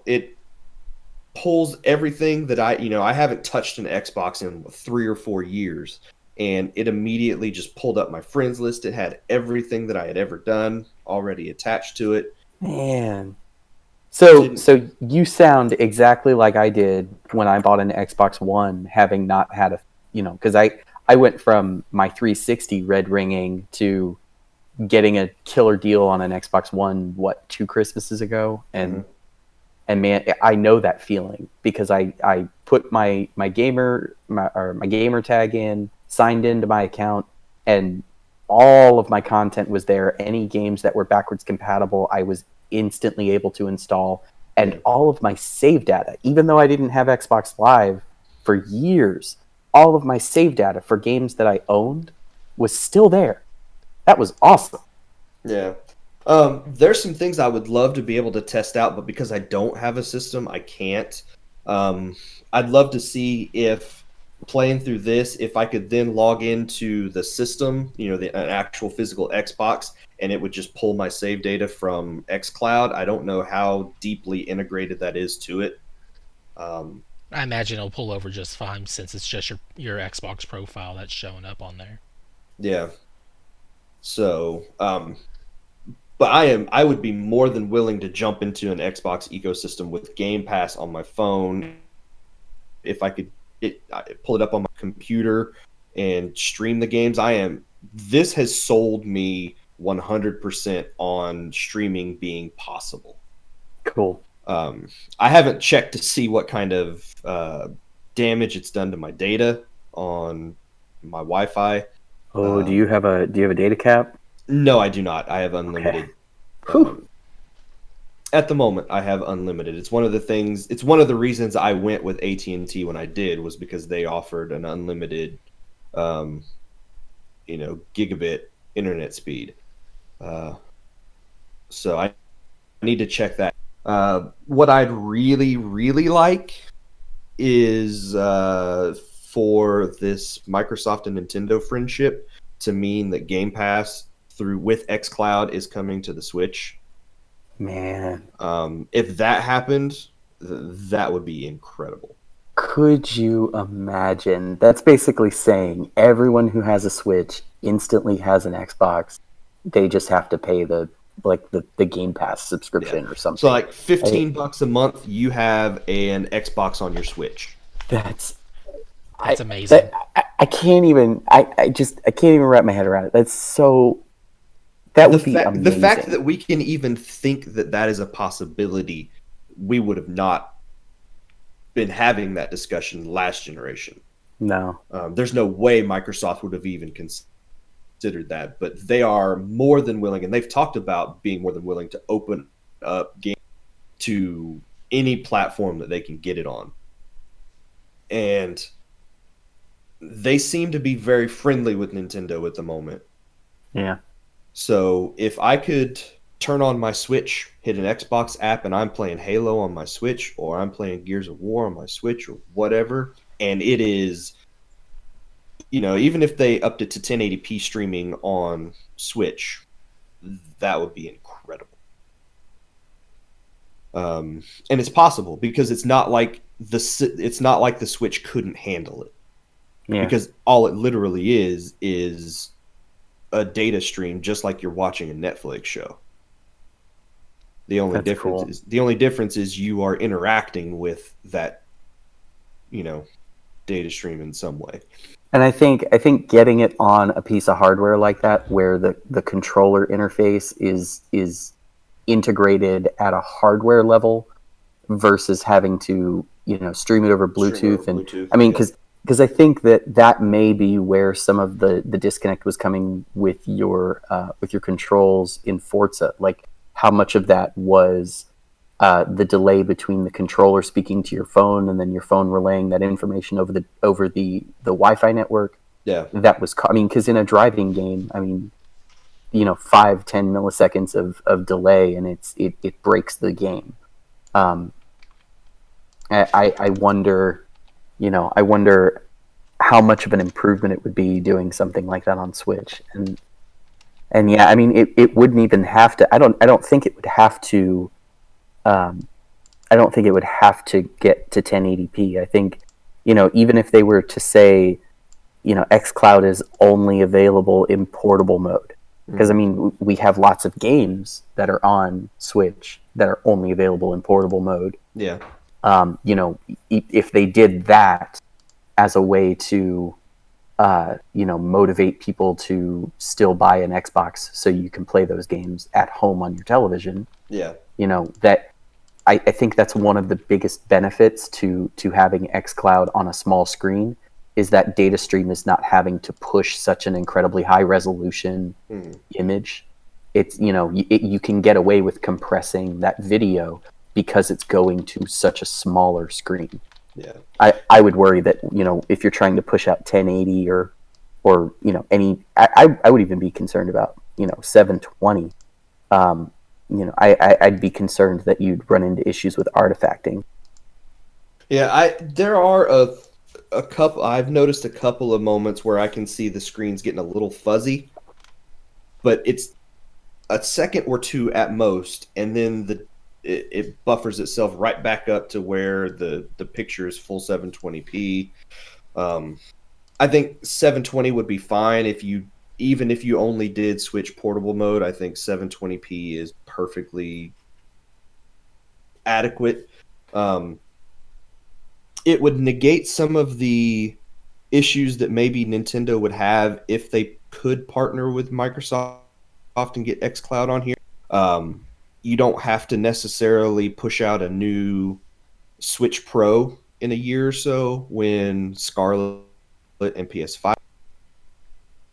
it pulls everything that I haven't touched an Xbox in 3 or 4 years, and it immediately just pulled up my friends list. It had everything that I had ever done already attached to it. Man. So you sound exactly like I did when I bought an Xbox One, having not had because I went from my 360 red ringing to getting a killer deal on an Xbox One, 2 Christmases ago, and man, I know that feeling, because I put my gamer tag in, signed into my account, and all of my content was there. Any games that were backwards compatible, I was instantly able to install, and all of my save data, even though I didn't have Xbox Live for years, all of my save data for games that I owned was still there. That was awesome. Yeah. There's some things I would love to be able to test out, but because I don't have a system, I can't. I'd love to see if playing through this, if I could then log into the system, an actual physical Xbox, and it would just pull my save data from xCloud. I don't know how deeply integrated that is to it. I imagine it'll pull over just fine, since it's just your Xbox profile that's showing up on there. Yeah. So, but I would be more than willing to jump into an Xbox ecosystem with Game Pass on my phone. If I could pull it up on my computer and stream the games, this has sold me 100% on streaming being possible. Cool. I haven't checked to see what kind of damage it's done to my data on my Wi-Fi. Oh, do you have a data cap? No, I do not. I have Okay. unlimited. Whew. At the moment, I have unlimited. It's one of the things. It's one of the reasons I went with AT&T when I did, was because they offered an unlimited, gigabit internet speed. So I need to check that. What I'd really, really like is for this Microsoft and Nintendo friendship to mean that Game Pass with xCloud is coming to the Switch. Man, If that happened, that would be incredible. could you imagine? That's basically saying everyone who has a Switch instantly has an Xbox. They just have to pay the Game Pass subscription or something. So like $15 a month, you have an Xbox on your Switch. That's amazing. I can't even. I can't even wrap my head around it. That's so. That would be amazing. The fact that we can even think that is a possibility, we would have not been having that discussion last generation. No. There's no way Microsoft would have even considered that, but they are more than willing, and they've talked about being more than willing to open up games to any platform that they can get it on. And they seem to be very friendly with Nintendo at the moment. Yeah. So if I could turn on my Switch, hit an Xbox app, and I'm playing Halo on my Switch, or I'm playing Gears of War on my Switch, or whatever, and it is, even if they upped it to 1080p streaming on Switch, that would be incredible. And it's possible because it's not like the Switch couldn't handle it. Yeah. Because all it literally is a data stream, just like you're watching a Netflix show. The only difference is you are interacting with that, data stream in some way. And I think getting it on a piece of hardware like that, where the controller interface is integrated at a hardware level, versus having to stream it over Bluetooth. I mean, because I think that may be where some of the disconnect was coming with your controls in Forza. Like, how much of that was the delay between the controller speaking to your phone and then your phone relaying that information over the Wi-Fi network. Yeah, that was. I mean, because in a driving game, 5-10 milliseconds of delay, and it breaks the game. I wonder. I wonder how much of an improvement it would be doing something like that on Switch. And yeah, I mean, it wouldn't even have to. I don't think it would have to. I don't think it would have to get to 1080p. I think, even if they were to say, xCloud is only available in portable mode, because I mean, we have lots of games that are on Switch that are only available in portable mode. Yeah. If they did that as a way to, motivate people to still buy an Xbox so you can play those games at home on your television. Yeah. That I think that's one of the biggest benefits to having xCloud on a small screen, is that data stream is not having to push such an incredibly high resolution image. It's, you can get away with compressing that video because it's going to such a smaller screen. Yeah. I would worry that, if you're trying to push out 1080 or any, I would even be concerned about, 720. I'd be concerned that you'd run into issues with artifacting. Yeah, there are a couple. I've noticed a couple of moments where I can see the screen's getting a little fuzzy, but it's a second or two at most, and then it buffers itself right back up to where the picture is full 720p. I think 720 would be fine even if you only did switch portable mode. I think 720p is perfectly adequate. It would negate some of the issues that maybe Nintendo would have if they could partner with Microsoft and get xCloud on here. you don't have to necessarily push out a new Switch Pro in a year or so when Scarlet and PS5,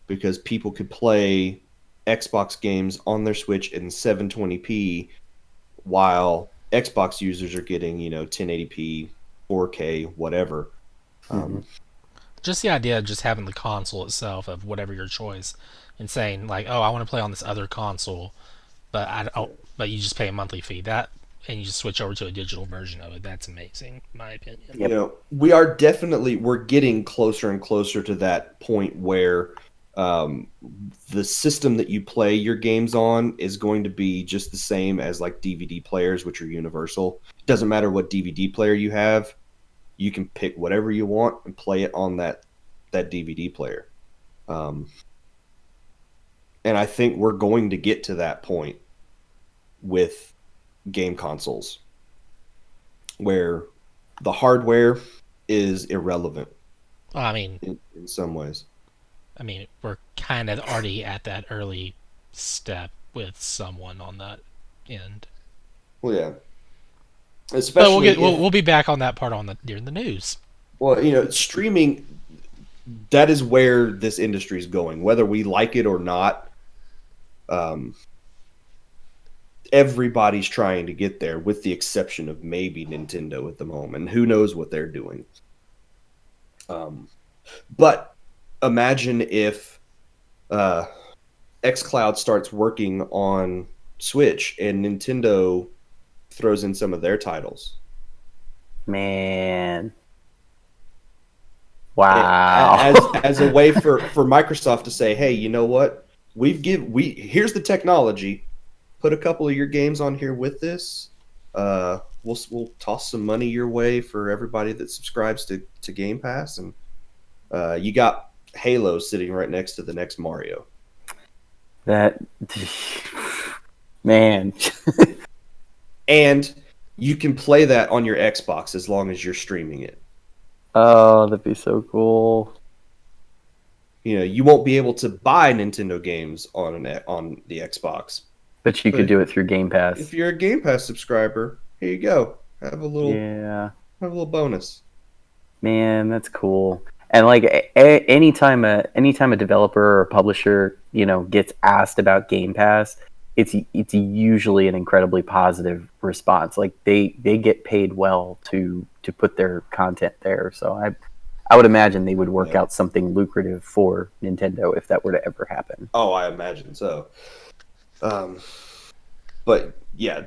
because people could play Xbox games on their Switch in 720p while Xbox users are getting, 1080p, 4K, whatever. Just the idea of just having the console itself of whatever your choice, and saying like, "Oh, I want to play on this other console," but you just pay a monthly fee. That and you just switch over to a digital version of it. That's amazing, in my opinion. Yep. We're getting closer and closer to that point where the system that you play your games on is going to be just the same as like DVD players, which are universal. It doesn't matter what DVD player you have. You can pick whatever you want and play it on that DVD player. And I think we're going to get to that point with game consoles where the hardware is irrelevant. I mean, in some ways. We're kind of already at that early step with someone on that end. Well, yeah. But Especially we'll be back on that part during the news. Well, streaming, that is where this industry is going, whether we like it or not. Everybody's trying to get there, with the exception of maybe Nintendo at the moment. Who knows what they're doing? But imagine if xCloud starts working on Switch and Nintendo throws in some of their titles. Man. Wow. As a way for Microsoft to say, hey, you know what? Here's the technology. Put a couple of your games on here with this. We'll toss some money your way for everybody that subscribes to Game Pass, and you got Halo sitting right next to the next Mario. That man. And you can play that on your Xbox as long as you're streaming it. Oh, that'd be so cool. You won't be able to buy Nintendo games on the Xbox. But you could do it through Game Pass. If you're a Game Pass subscriber, here you go. Have a little bonus. Man, that's cool. And like anytime a developer or a publisher, gets asked about Game Pass, it's usually an incredibly positive response. Like they get paid well to put their content there. So I would imagine they would work out something lucrative for Nintendo if that were to ever happen. Oh, I imagine so. But yeah,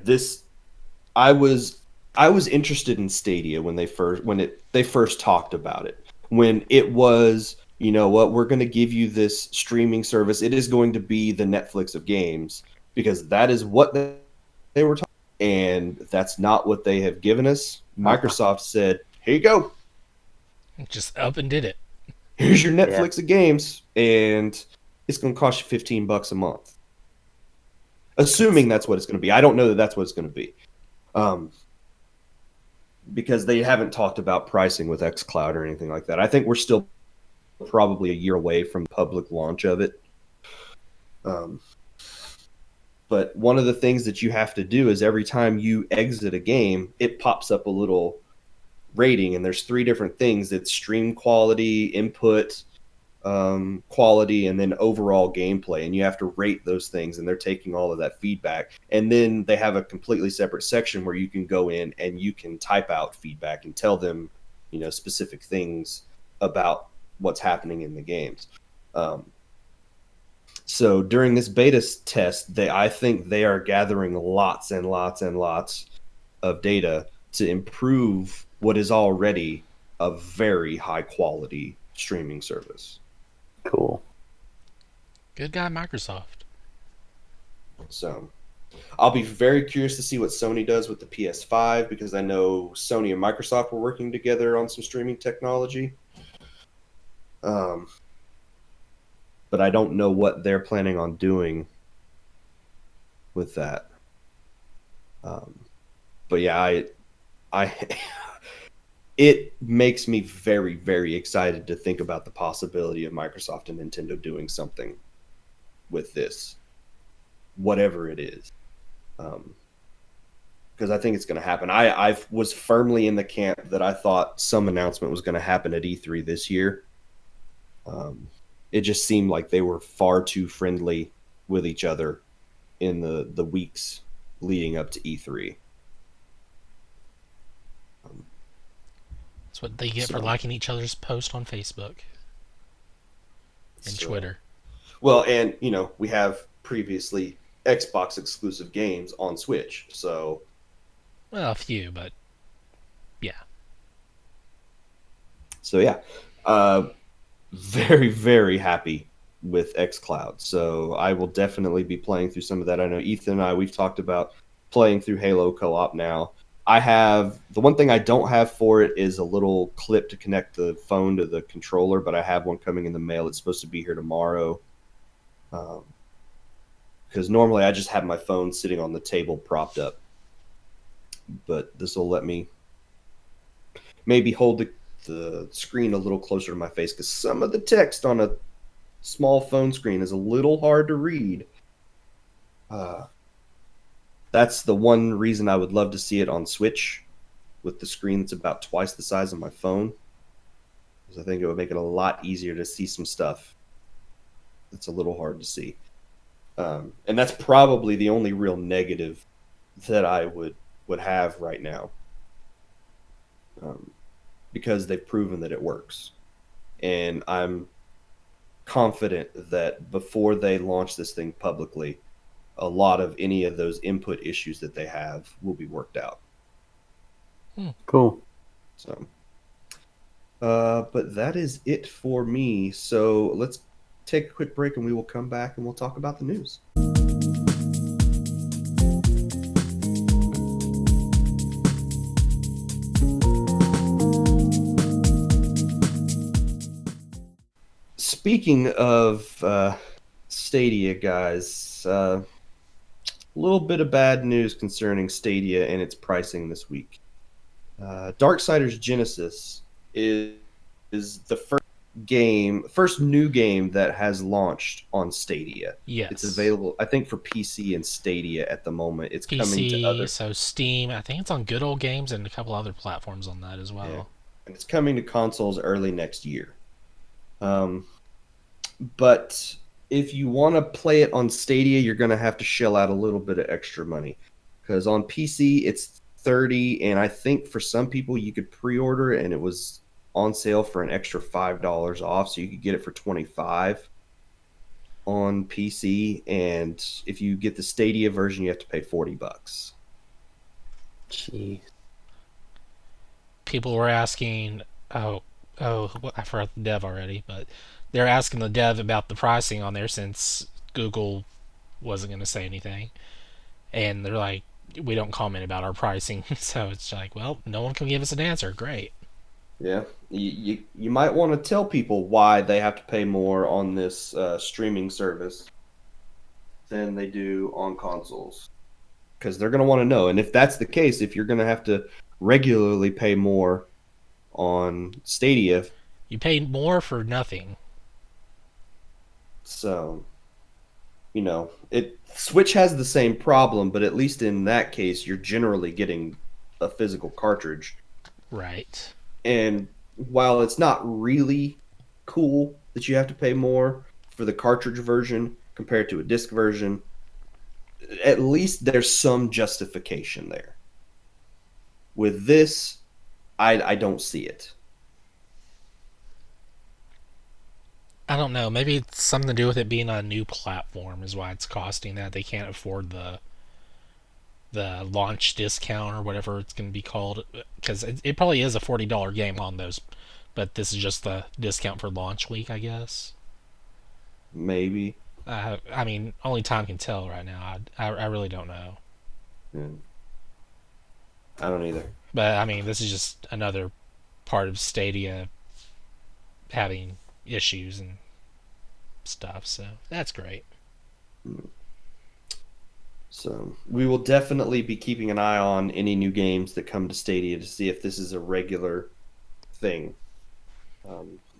I was interested in Stadia when they first talked about it. When it was, we're going to give you this streaming service. It is going to be the Netflix of games, because that is what they were talking. And that's not what they have given us. Microsoft said, here you go. Just up and did it. Here's your Netflix of games, and it's going to cost you $15 a month. Assuming that's what it's going to be. I don't know that that's what it's going to be. Because they haven't talked about pricing with xCloud or anything like that. I think we're still probably a year away from public launch of it. But one of the things that you have to do is every time you exit a game, it pops up a little rating, and there's 3 different things. It's stream quality, input quality, and then overall gameplay, and you have to rate those things, and they're taking all of that feedback. And then they have a completely separate section where you can go in and you can type out feedback and tell them, specific things about what's happening in the games. So during this beta test, I think they are gathering lots and lots and lots of data to improve what is already a very high quality streaming service. Cool. Good guy, Microsoft. So I'll be very curious to see what Sony does with the PS5, because I know Sony and Microsoft were working together on some streaming technology. But I don't know what they're planning on doing with that. But yeah, I it makes me very, very excited to think about the possibility of Microsoft and Nintendo doing something with this, whatever it is. because I think it's going to happen. I was firmly in the camp that I thought some announcement was going to happen at E3 this year. It just seemed like they were far too friendly with each other in the weeks leading up to E3. That's what they get for liking each other's post on Facebook and Twitter. Well, and we have previously Xbox exclusive games on Switch, so Well, a few, but yeah. So yeah, very, very happy with xCloud. So I will definitely be playing through some of that. I know Ethan and we've talked about playing through Halo co-op now. I have, the one thing I don't have for it is a little clip to connect the phone to the controller, but I have one coming in the mail. It's supposed to be here tomorrow. Because normally I just have my phone sitting on the table propped up. But this will let me maybe hold the screen a little closer to my face, because some of the text on a small phone screen is a little hard to read. That's the one reason I would love to see it on Switch with the screen that's about twice the size of my phone, because I think it would make it a lot easier to see some stuff that's a little hard to see. And that's probably the only real negative that I would have right now, because they've proven that it works. And I'm confident that before they launch this thing publicly, a lot of any of those input issues that they have will be worked out. Cool. So, but that is it for me. So let's take a quick break and we will come back and we'll talk about the news. Speaking of Stadia, guys, a little bit of bad news concerning Stadia and its pricing this week. Darksiders Genesis is the first new game that has launched on Stadia. Yes. It's available, I think, for PC and Stadia at the moment. It's PC, coming to other... so Steam. I think it's on Good Old Games and a couple other platforms on that as well. Yeah. And it's coming to consoles early next year. But if you want to play it on Stadia, you're going to have to shell out a little bit of extra money, because on PC it's $30, and I think for some people you could pre-order it and it was on sale for an extra $5 off, so you could get it for $25 on PC. And if you get the Stadia version, you have to pay $40. Jeez. People were asking, I forgot the dev already, but they're asking the dev about the pricing on there since Google wasn't going to say anything. And they're like, we don't comment about our pricing. So it's like, well, no one can give us an answer. Great. Yeah. You might want to tell people why they have to pay more on this streaming service than they do on consoles, because they're going to want to know. And if that's the case, if you're going to have to regularly pay more on Stadia, you pay more for nothing. So, Switch has the same problem, but at least in that case, you're generally getting a physical cartridge. Right. And while it's not really cool that you have to pay more for the cartridge version compared to a disc version, at least there's some justification there. With this, I don't see it. I don't know. Maybe it's something to do with it being a new platform is why it's costing that. They can't afford the launch discount or whatever it's going to be called, because it probably is a $40 game on those, but this is just the discount for launch week, I guess. Maybe. I mean, only time can tell right now. I really don't know. Yeah. I don't either. But I mean, this is just another part of Stadia having issues and stuff, so that's great. So we will definitely be keeping an eye on any new games that come to Stadia to see if this is a regular thing,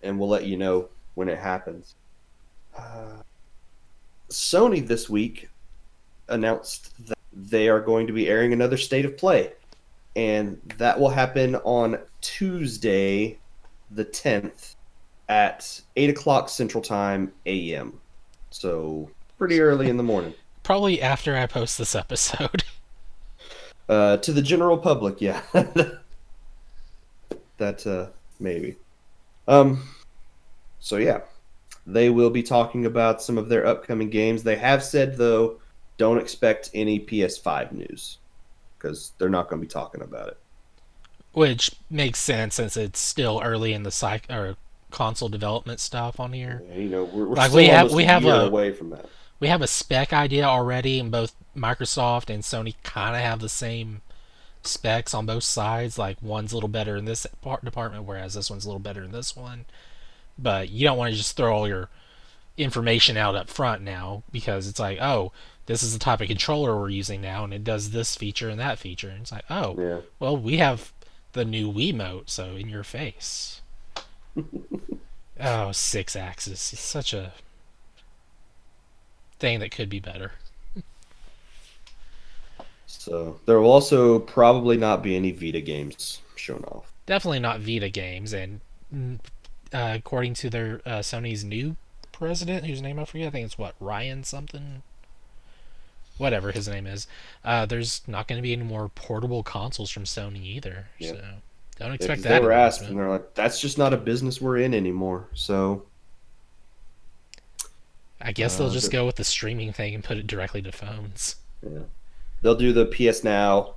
and we'll let you know when it happens. Sony this week announced that they are going to be airing another State of Play. And that will happen on Tuesday, the 10th, at 8 o'clock Central Time a.m. So pretty early in the morning. Probably after I post this episode. To the general public, yeah. That, maybe. So yeah, they will be talking about some of their upcoming games. They have said, though, don't expect any PS5 news, because they're not going to be talking about it. Which makes sense since it's still early in the console development stuff on here. Yeah, you know, we're Like still almost we a have year a away from that. we have a spec idea already, and both Microsoft and Sony kind of have the same specs on both sides. Like one's a little better in this department, whereas this one's a little better in this one. But you don't want to just throw all your information out up front now, because it's like, oh, this is the type of controller we're using now, and it does this feature and that feature. And it's like, oh, Yeah. well, we have the new Wiimote, so in your face. Oh, 6-axis. It's such a thing that could be better. So there will also probably not be any Vita games shown off. Definitely not Vita games, and according to their Sony's new president, whose name I forget, I think it's Ryan something, whatever his name is. There's not going to be any more portable consoles from Sony either. Yeah. So don't expect that. They were asked, announcement. and they're like, "That's just not a business we're in anymore." So I guess they'll just go with the streaming thing and put it directly to phones. yeah, they'll do the PS Now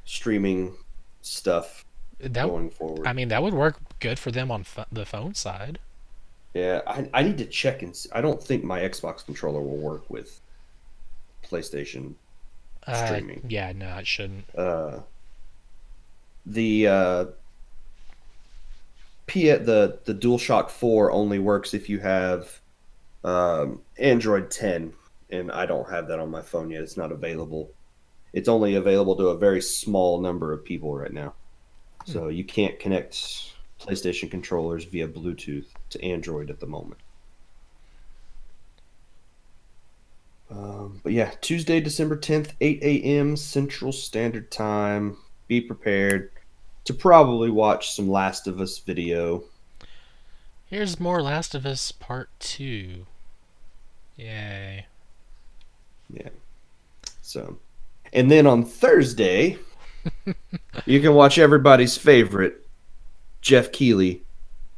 streaming stuff going forward. I mean, that would work good for them on the phone side. Yeah, I need to check and see. I don't think my Xbox controller will work with PlayStation streaming. Yeah, no, it shouldn't. The DualShock 4 only works if you have Android 10, and I don't have that on my phone yet. It's not available. It's only available to a very small number of people right now. So you can't connect PlayStation controllers via Bluetooth to Android at the moment. But yeah, Tuesday, December 10th, 8 a.m. Central Standard Time. Be prepared to probably watch some Last of Us video. Here's more Last of Us Part 2. Yay. Yeah. So, and then on Thursday, you can watch everybody's favorite, Jeff Keighley,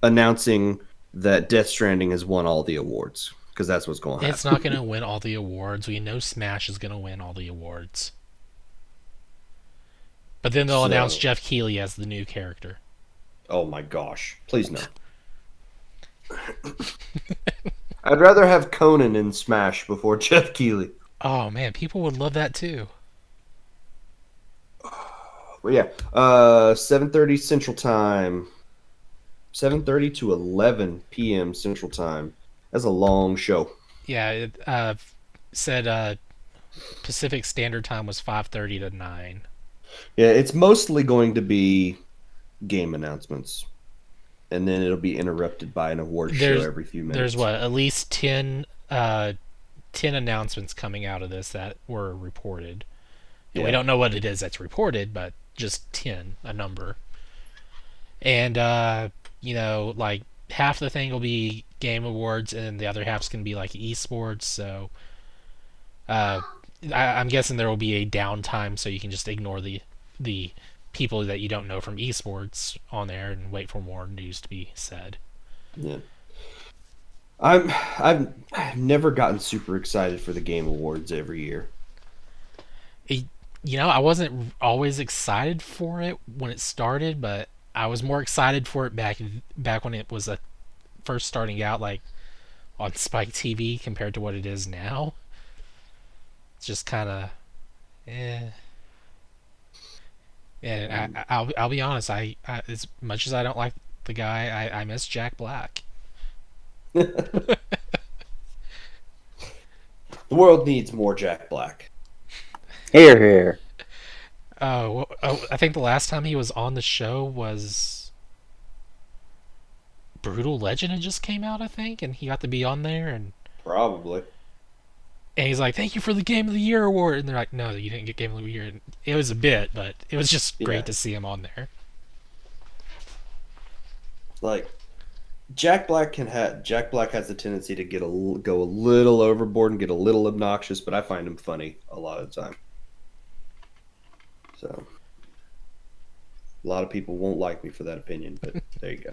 announcing that Death Stranding has won all the awards. Because that's what's going to happen. It's not going to win all the awards. We know Smash is going to win all the awards. But then they'll announce Jeff Keighley as the new character. Oh my gosh. Please no. I'd rather have Conan in Smash before Jeff Keighley. Oh man, people would love that too. Well, yeah. 7:30 Central Time. 7:30 to 11 p.m. Central Time. That's a long show. Yeah, it said Pacific Standard Time was 5:30 to 9. Yeah, it's mostly going to be game announcements. And then it'll be interrupted by an award show every few minutes. There's at least 10 announcements coming out of this that were reported. And we don't know what it is that's reported, but just 10, a number. And, like half the thing will be game awards and the other half's going to be like esports. So I'm guessing there will be a downtime so you can just ignore the people that you don't know from esports on there and wait for more news to be said. Yeah. I've never gotten super excited for the game awards every year. I wasn't always excited for it when it started, but I was more excited for it back when it was first starting out, like on Spike TV, compared to what it is now. It's just kind of, And I'll be honest, I as much as I don't like the guy, I miss Jack Black. The world needs more Jack Black. Here, here. Oh, I think the last time he was on the show was Brutal Legend had just came out, I think, and he got to be on there, and Probably. And he's like, "Thank you for the Game of the Year award." And they're like, "No, you didn't get Game of the Year." And it was a bit, but it was just great to see him on there. Like Jack Black has the tendency to go a little overboard and get a little obnoxious, but I find him funny a lot of the time. So a lot of people won't like me for that opinion, but there you go.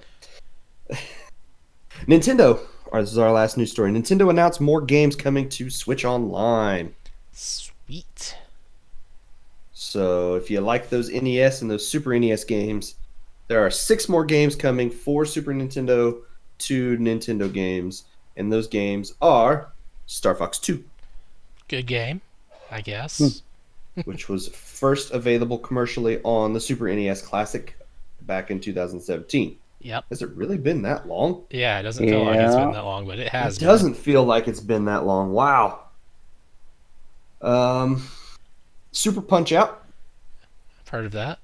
Nintendo. This is our last news story. Nintendo announced more games coming to Switch Online. Sweet. So if you like those NES and those Super NES games, there are 6 more games coming for Super Nintendo to Nintendo games. And those games are Star Fox 2. Good game, I guess. Which was first available commercially on the Super NES Classic back in 2017. Yep. Has it really been that long? Yeah, it doesn't feel like it's been that long, but it has. It doesn't feel like it's been that long. Wow. Super Punch-Out. I've heard of that.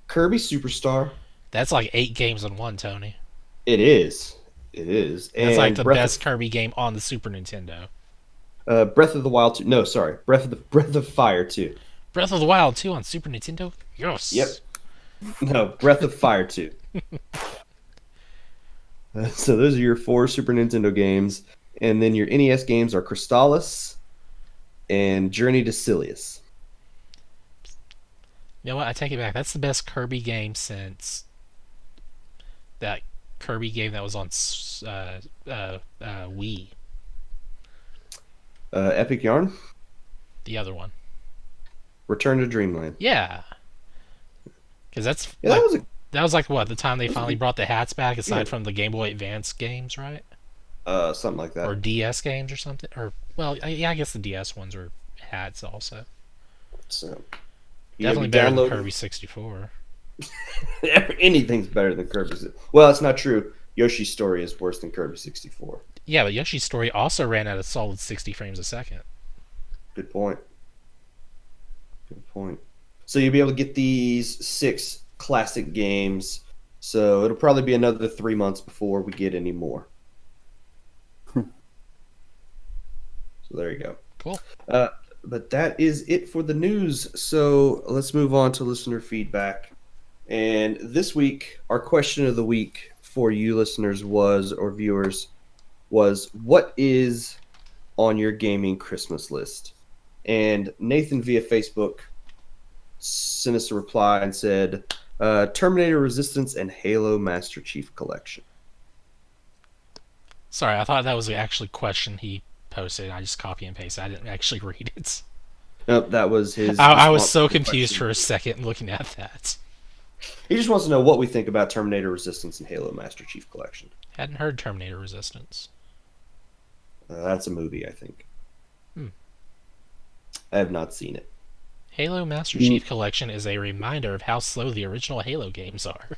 Kirby Superstar. That's like 8 games in one, Tony. It is. That's and like the best Kirby game on the Super Nintendo. Breath of the Wild 2. No, sorry. Breath of Fire 2. Breath of the Wild 2 on Super Nintendo? Yes. Yep. No, Breath of Fire 2. So those are your 4 Super Nintendo games. And then your NES games are Crystallis and Journey to Silius. You know what? I take it back. That's the best Kirby game since that Kirby game that was on Wii. Epic Yarn? The other one. Return to Dreamland. Yeah. Because that's... Yeah, that was like, what, the time they finally brought the hats back, aside from the Game Boy Advance games, right? Something like that. Or DS games or something. Or, well, yeah, I guess the DS ones were hats also. So, definitely better than Kirby 64. Anything's better than Kirby. Well, it's not true. Yoshi's Story is worse than Kirby 64. Yeah, but Yoshi's Story also ran at a solid 60 frames a second. Good point. So you'll be able to get these 6 classic games. So it'll probably be another 3 months before we get any more. So there you go. Cool. But that is it for the news. So let's move on to listener feedback. And this week, our question of the week for you listeners or viewers was, what is on your gaming Christmas list? And Nathan via Facebook sent us a reply and said, Terminator Resistance and Halo Master Chief Collection. Sorry, I thought that was the actual question he posted. I just copy and paste. I didn't actually read it. Nope, that was his. I was so confused for a second looking at that. He just wants to know what we think about Terminator Resistance and Halo Master Chief Collection. Hadn't heard Terminator Resistance. That's a movie, I think. I have not seen it. Halo Master Chief Collection is a reminder of how slow the original Halo games are.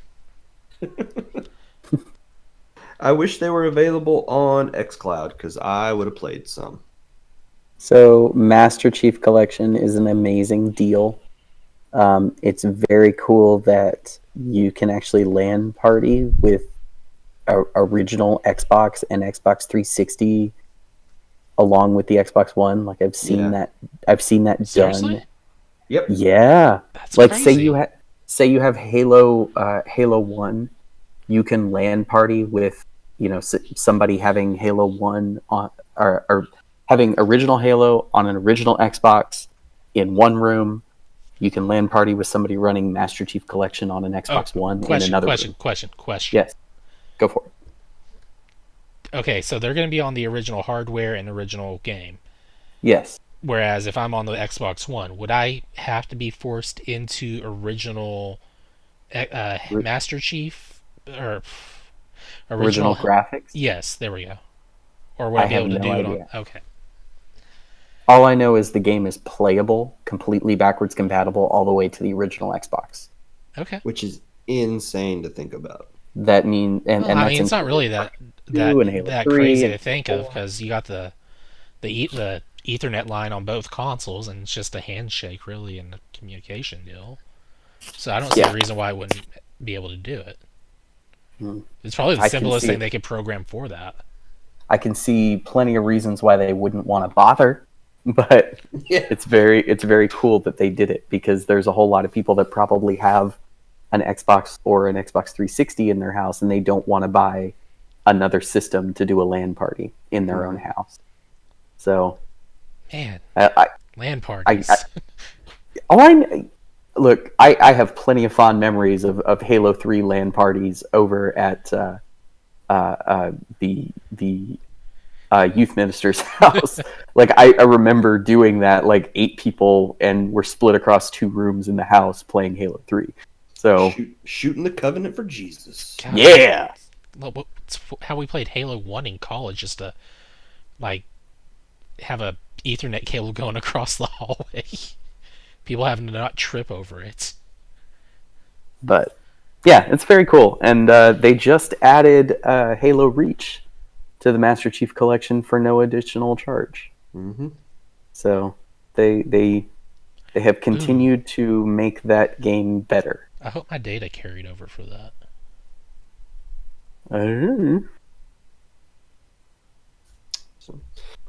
I wish they were available on xCloud because I would have played some. So Master Chief Collection is an amazing deal. It's very cool that you can actually LAN party with original Xbox and Xbox 360 along with the Xbox One. Like I've seen that Seriously? done. Yep. Yeah. That's like crazy. say you have Halo 1, you can LAN party with somebody having Halo 1 on or having original Halo on an original Xbox in one room. You can LAN party with somebody running Master Chief Collection on an Xbox One in another room. Question. Yes. Go for it. Okay, so they're going to be on the original hardware and original game. Yes. Whereas if I'm on the Xbox One, would I have to be forced into original Master Chief or Original graphics? Yes, there we go. Or would I be able to do it on? Okay. All I know is the game is playable, completely backwards compatible, all the way to the original Xbox. Okay. Which is insane to think about. That means, and I mean, it's not really that crazy to think of, because you got the Ethernet line on both consoles, and it's just a handshake, really, and a communication deal. So I don't see a reason why I wouldn't be able to do it. It's probably the simplest thing they could program for that. I can see plenty of reasons why they wouldn't want to bother but Yeah. it's very cool that they did it, because there's a whole lot of people that probably have an Xbox or an Xbox 360 in their house, and they don't want to buy another system to do a LAN party in their own house. So, Man, I LAN parties. look, I have plenty of fond memories of Halo 3 LAN parties over at the youth minister's house. Like I remember doing that, like 8 people, and we're split across 2 rooms in the house playing Halo 3. So Shooting the covenant for Jesus. God, yeah, it's how we played Halo 1 in college, just to like have a Ethernet cable going across the hallway. People having to not trip over it. but yeah, it's very cool. And they just added Halo Reach to the Master Chief Collection for no additional charge. Mm-hmm. So they have continued to make that game better. I hope my data carried over for that. So,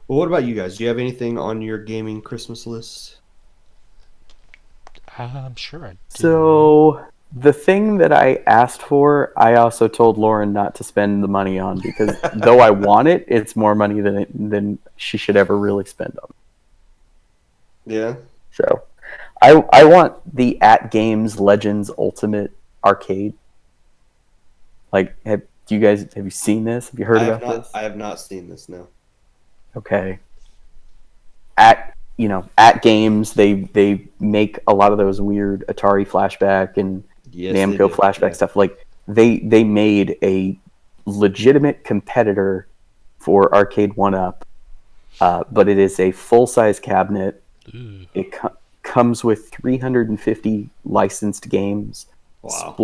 well, what about you guys? Do you have anything on your gaming Christmas list? I'm sure I do. So the thing that I asked for, I also told Lauren not to spend the money on, because though I want it, it's more money than she should ever really spend on. Yeah. So I want the At Games Legends Ultimate Arcade. Like, have you seen this? Have you heard about this? I have not seen this, no. Okay. At Games, they make a lot of those weird Atari flashback and Namco flashback stuff. Like they made a legitimate competitor for Arcade 1-Up, but it is a full-size cabinet. Ooh. It comes with 350 licensed games. Wow.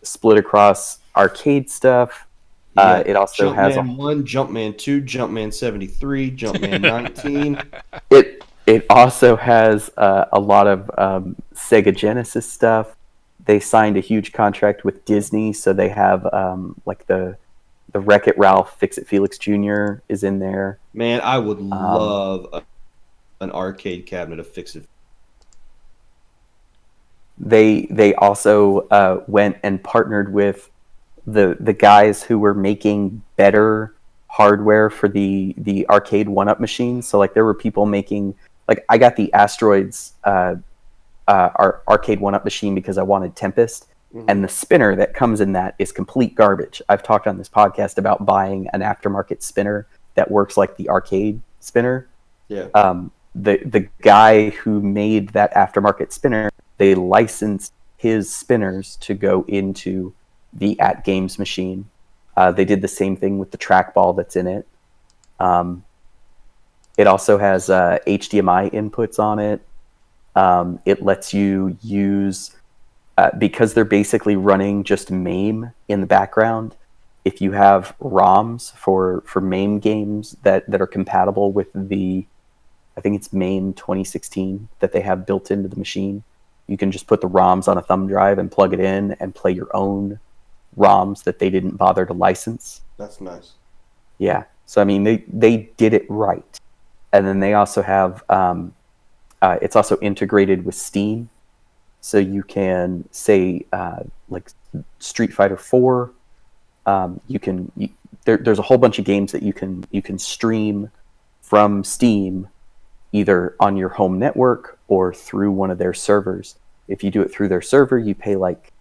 Split across arcade stuff. Yeah. It also has Jumpman 1, Jumpman 2, Jumpman 73, Jumpman 19. It also has a lot of Sega Genesis stuff. They signed a huge contract with Disney, so they have like the Wreck-It Ralph, Fix-It Felix Jr. is in there. Man, I would love an arcade cabinet of Fix-It. They also went and partnered with the guys who were making better hardware for the arcade 1-Up machines. So like there were people making, like I got the Asteroids arcade 1-Up machine because I wanted Tempest, and the spinner that comes in that is complete garbage. I've talked on this podcast about buying an aftermarket spinner that works like the arcade spinner. Yeah. The guy who made that aftermarket spinner, they licensed his spinners to go into the At Games machine. They did the same thing with the trackball that's in it. It also has HDMI inputs on it. It lets you use, because they're basically running just MAME in the background, if you have ROMs for MAME games that are compatible with I think it's MAME 2016 that they have built into the machine, you can just put the ROMs on a thumb drive and plug it in and play your own ROMs that they didn't bother to license. That's nice. Yeah. So, I mean, they did it right. And then they also have, it's also integrated with Steam. So you can say, like Street Fighter 4, there's a whole bunch of games that you can stream from Steam, either on your home network or through one of their servers. If you do it through their server, you pay like,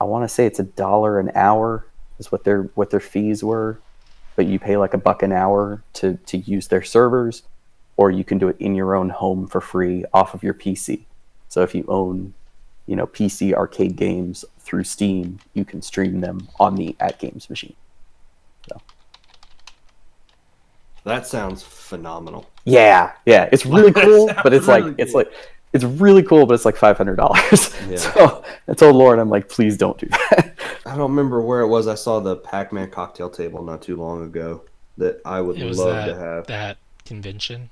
I want to say it's $1 an hour is what their fees were, but you pay like $1 an hour to use their servers, or you can do it in your own home for free off of your PC. So if you own, PC arcade games through Steam, you can stream them on the At Games machine. So. That sounds phenomenal. Yeah, it's really cool, but it's really cool, but it's like $500. Yeah. So I told Lauren, I'm like, please don't do that. I don't remember where it was. I saw the Pac-Man cocktail table not too long ago that I would love to have. That convention?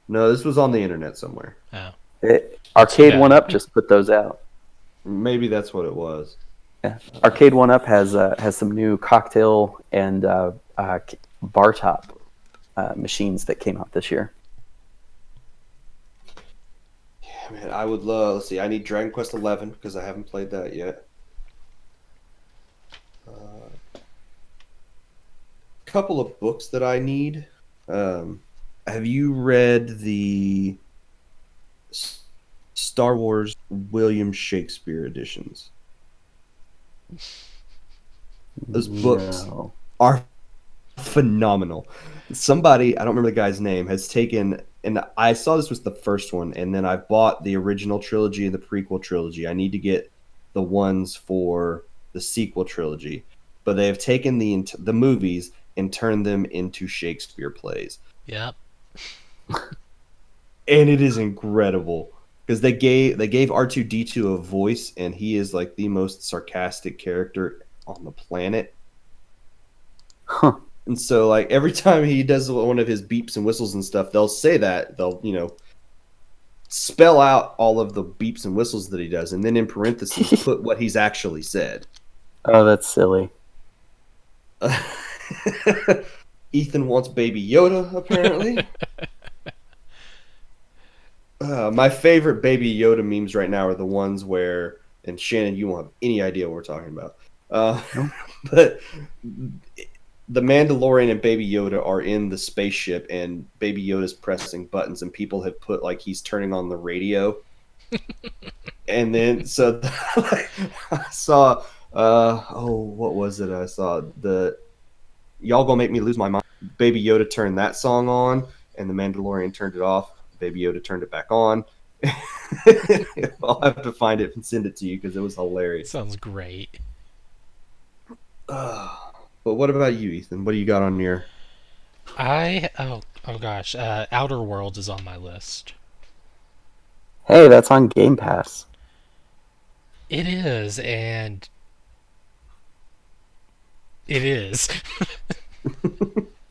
No, this was on the internet somewhere. Oh. Arcade 1-Up just put those out. Maybe that's what it was. Yeah. Arcade 1-Up has some new cocktail and bar top machines that came out this year. Man, I would love. Let's see. I need Dragon Quest 11 because I haven't played that yet. Couple of books that I need. Have you read the Star Wars William Shakespeare editions? Those books No. are phenomenal. Somebody, I don't remember the guy's name, has taken, and I saw this was the first one, and then I bought the original trilogy and the prequel trilogy. I need to get the ones for the sequel trilogy, but they have taken the movies and turned them into Shakespeare plays, Yep. and it is incredible because they gave R2-D2 a voice, and he is like the most sarcastic character on the planet. Huh. And so, like, every time he does one of his beeps and whistles and stuff, they'll say that. They'll, spell out all of the beeps and whistles that he does, and then in parentheses put what he's actually said. Oh, that's silly. Ethan wants Baby Yoda, apparently. My favorite Baby Yoda memes right now are the ones where, and Shannon, you won't have any idea what we're talking about. But the Mandalorian and Baby Yoda are in the spaceship, and Baby Yoda's pressing buttons, and people have put like he's turning on the radio. And then so I saw what was it? I saw Y'all Gonna Make Me Lose My Mind. Baby Yoda turned that song on, and the Mandalorian turned it off. Baby Yoda turned it back on. I'll have to find it and send it to you because it was hilarious. Sounds great. But what about you, Ethan? What do you got on your... Oh gosh, Outer Worlds is on my list. Hey, that's on Game Pass. It is, and it is.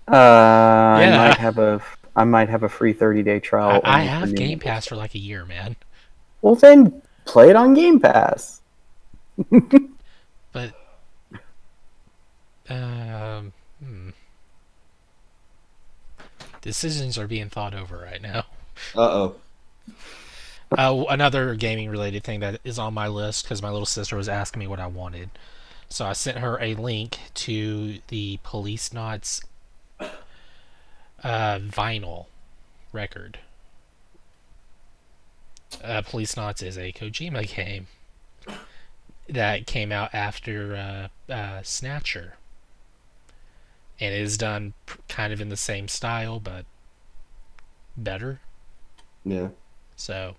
I might have a free 30-day trial. I have Game Pass for like a year, man. Well, then play it on Game Pass. But decisions are being thought over right now. Uh-oh. Another gaming related thing that is on my list, because my little sister was asking me what I wanted, so I sent her a link to the Police Knots vinyl record. Police Knots is a Kojima game that came out after Snatcher, and it is done kind of in the same style but better. Yeah. So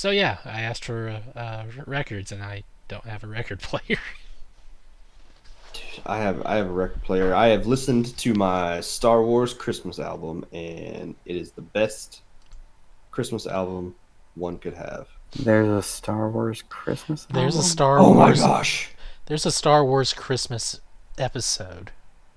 yeah, I asked for records, and I don't have a record player. I have a record player. I have listened to my Star Wars Christmas album, and it is the best Christmas album one could have. There's a Star Wars Christmas album? There's a Star Oh Wars. my gosh! There's a Star Wars Christmas episode.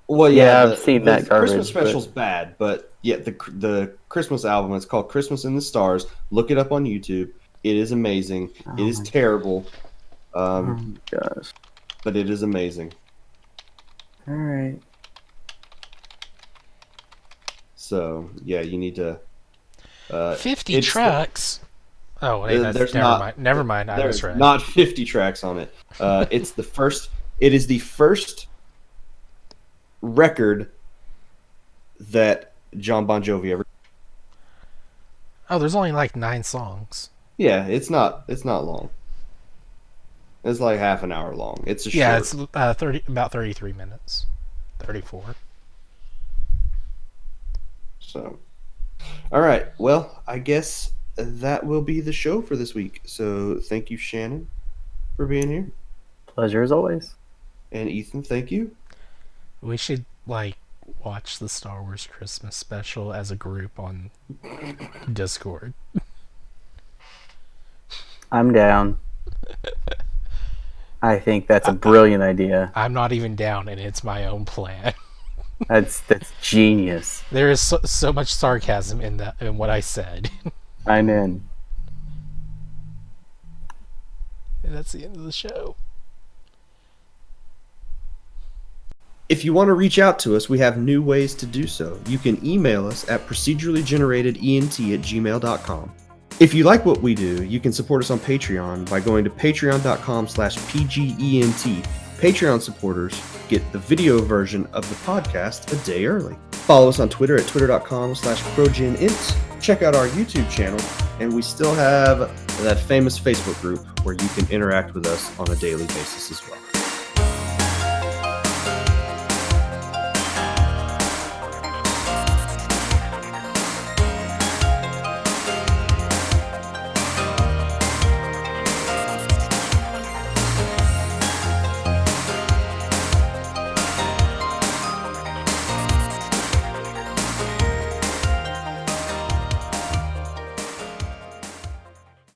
Well, Yeah, I've seen that garbage, Christmas special's bad, but yeah, the Christmas album is called Christmas in the Stars. Look it up on YouTube. It is amazing. It is terrible. Oh my gosh. But it is amazing. All right. So yeah, you need to. 50 it's tracks. Oh wait, there's never not- mind. Never mind. I There's misread. not 50 tracks on it. It's the first. It is the first record that John Bon Jovi ever. Oh, there's only like 9 songs. Yeah, it's not long. It's like half an hour long. It's a short. Yeah, it's about 33 minutes. 34. So, all right. Well, I guess that will be the show for this week. So, thank you, Shannon, for being here, Pleasure as always. and Ethan. Thank you. We should watch the Star Wars Christmas special as a group on Discord. I'm down. I think that's a brilliant idea. I'm not even down, and it's my own plan. That's genius. There is so much sarcasm in what I said. I'm in. And that's the end of the show. If you want to reach out to us, we have new ways to do so. You can email us at procedurallygeneratedent@gmail.com. If you like what we do, you can support us on Patreon by going to patreon.com/pgent. Patreon supporters get the video version of the podcast a day early. Follow us on Twitter at twitter.com/progenint. Check out our YouTube channel, and we still have that famous Facebook group where you can interact with us on a daily basis as well.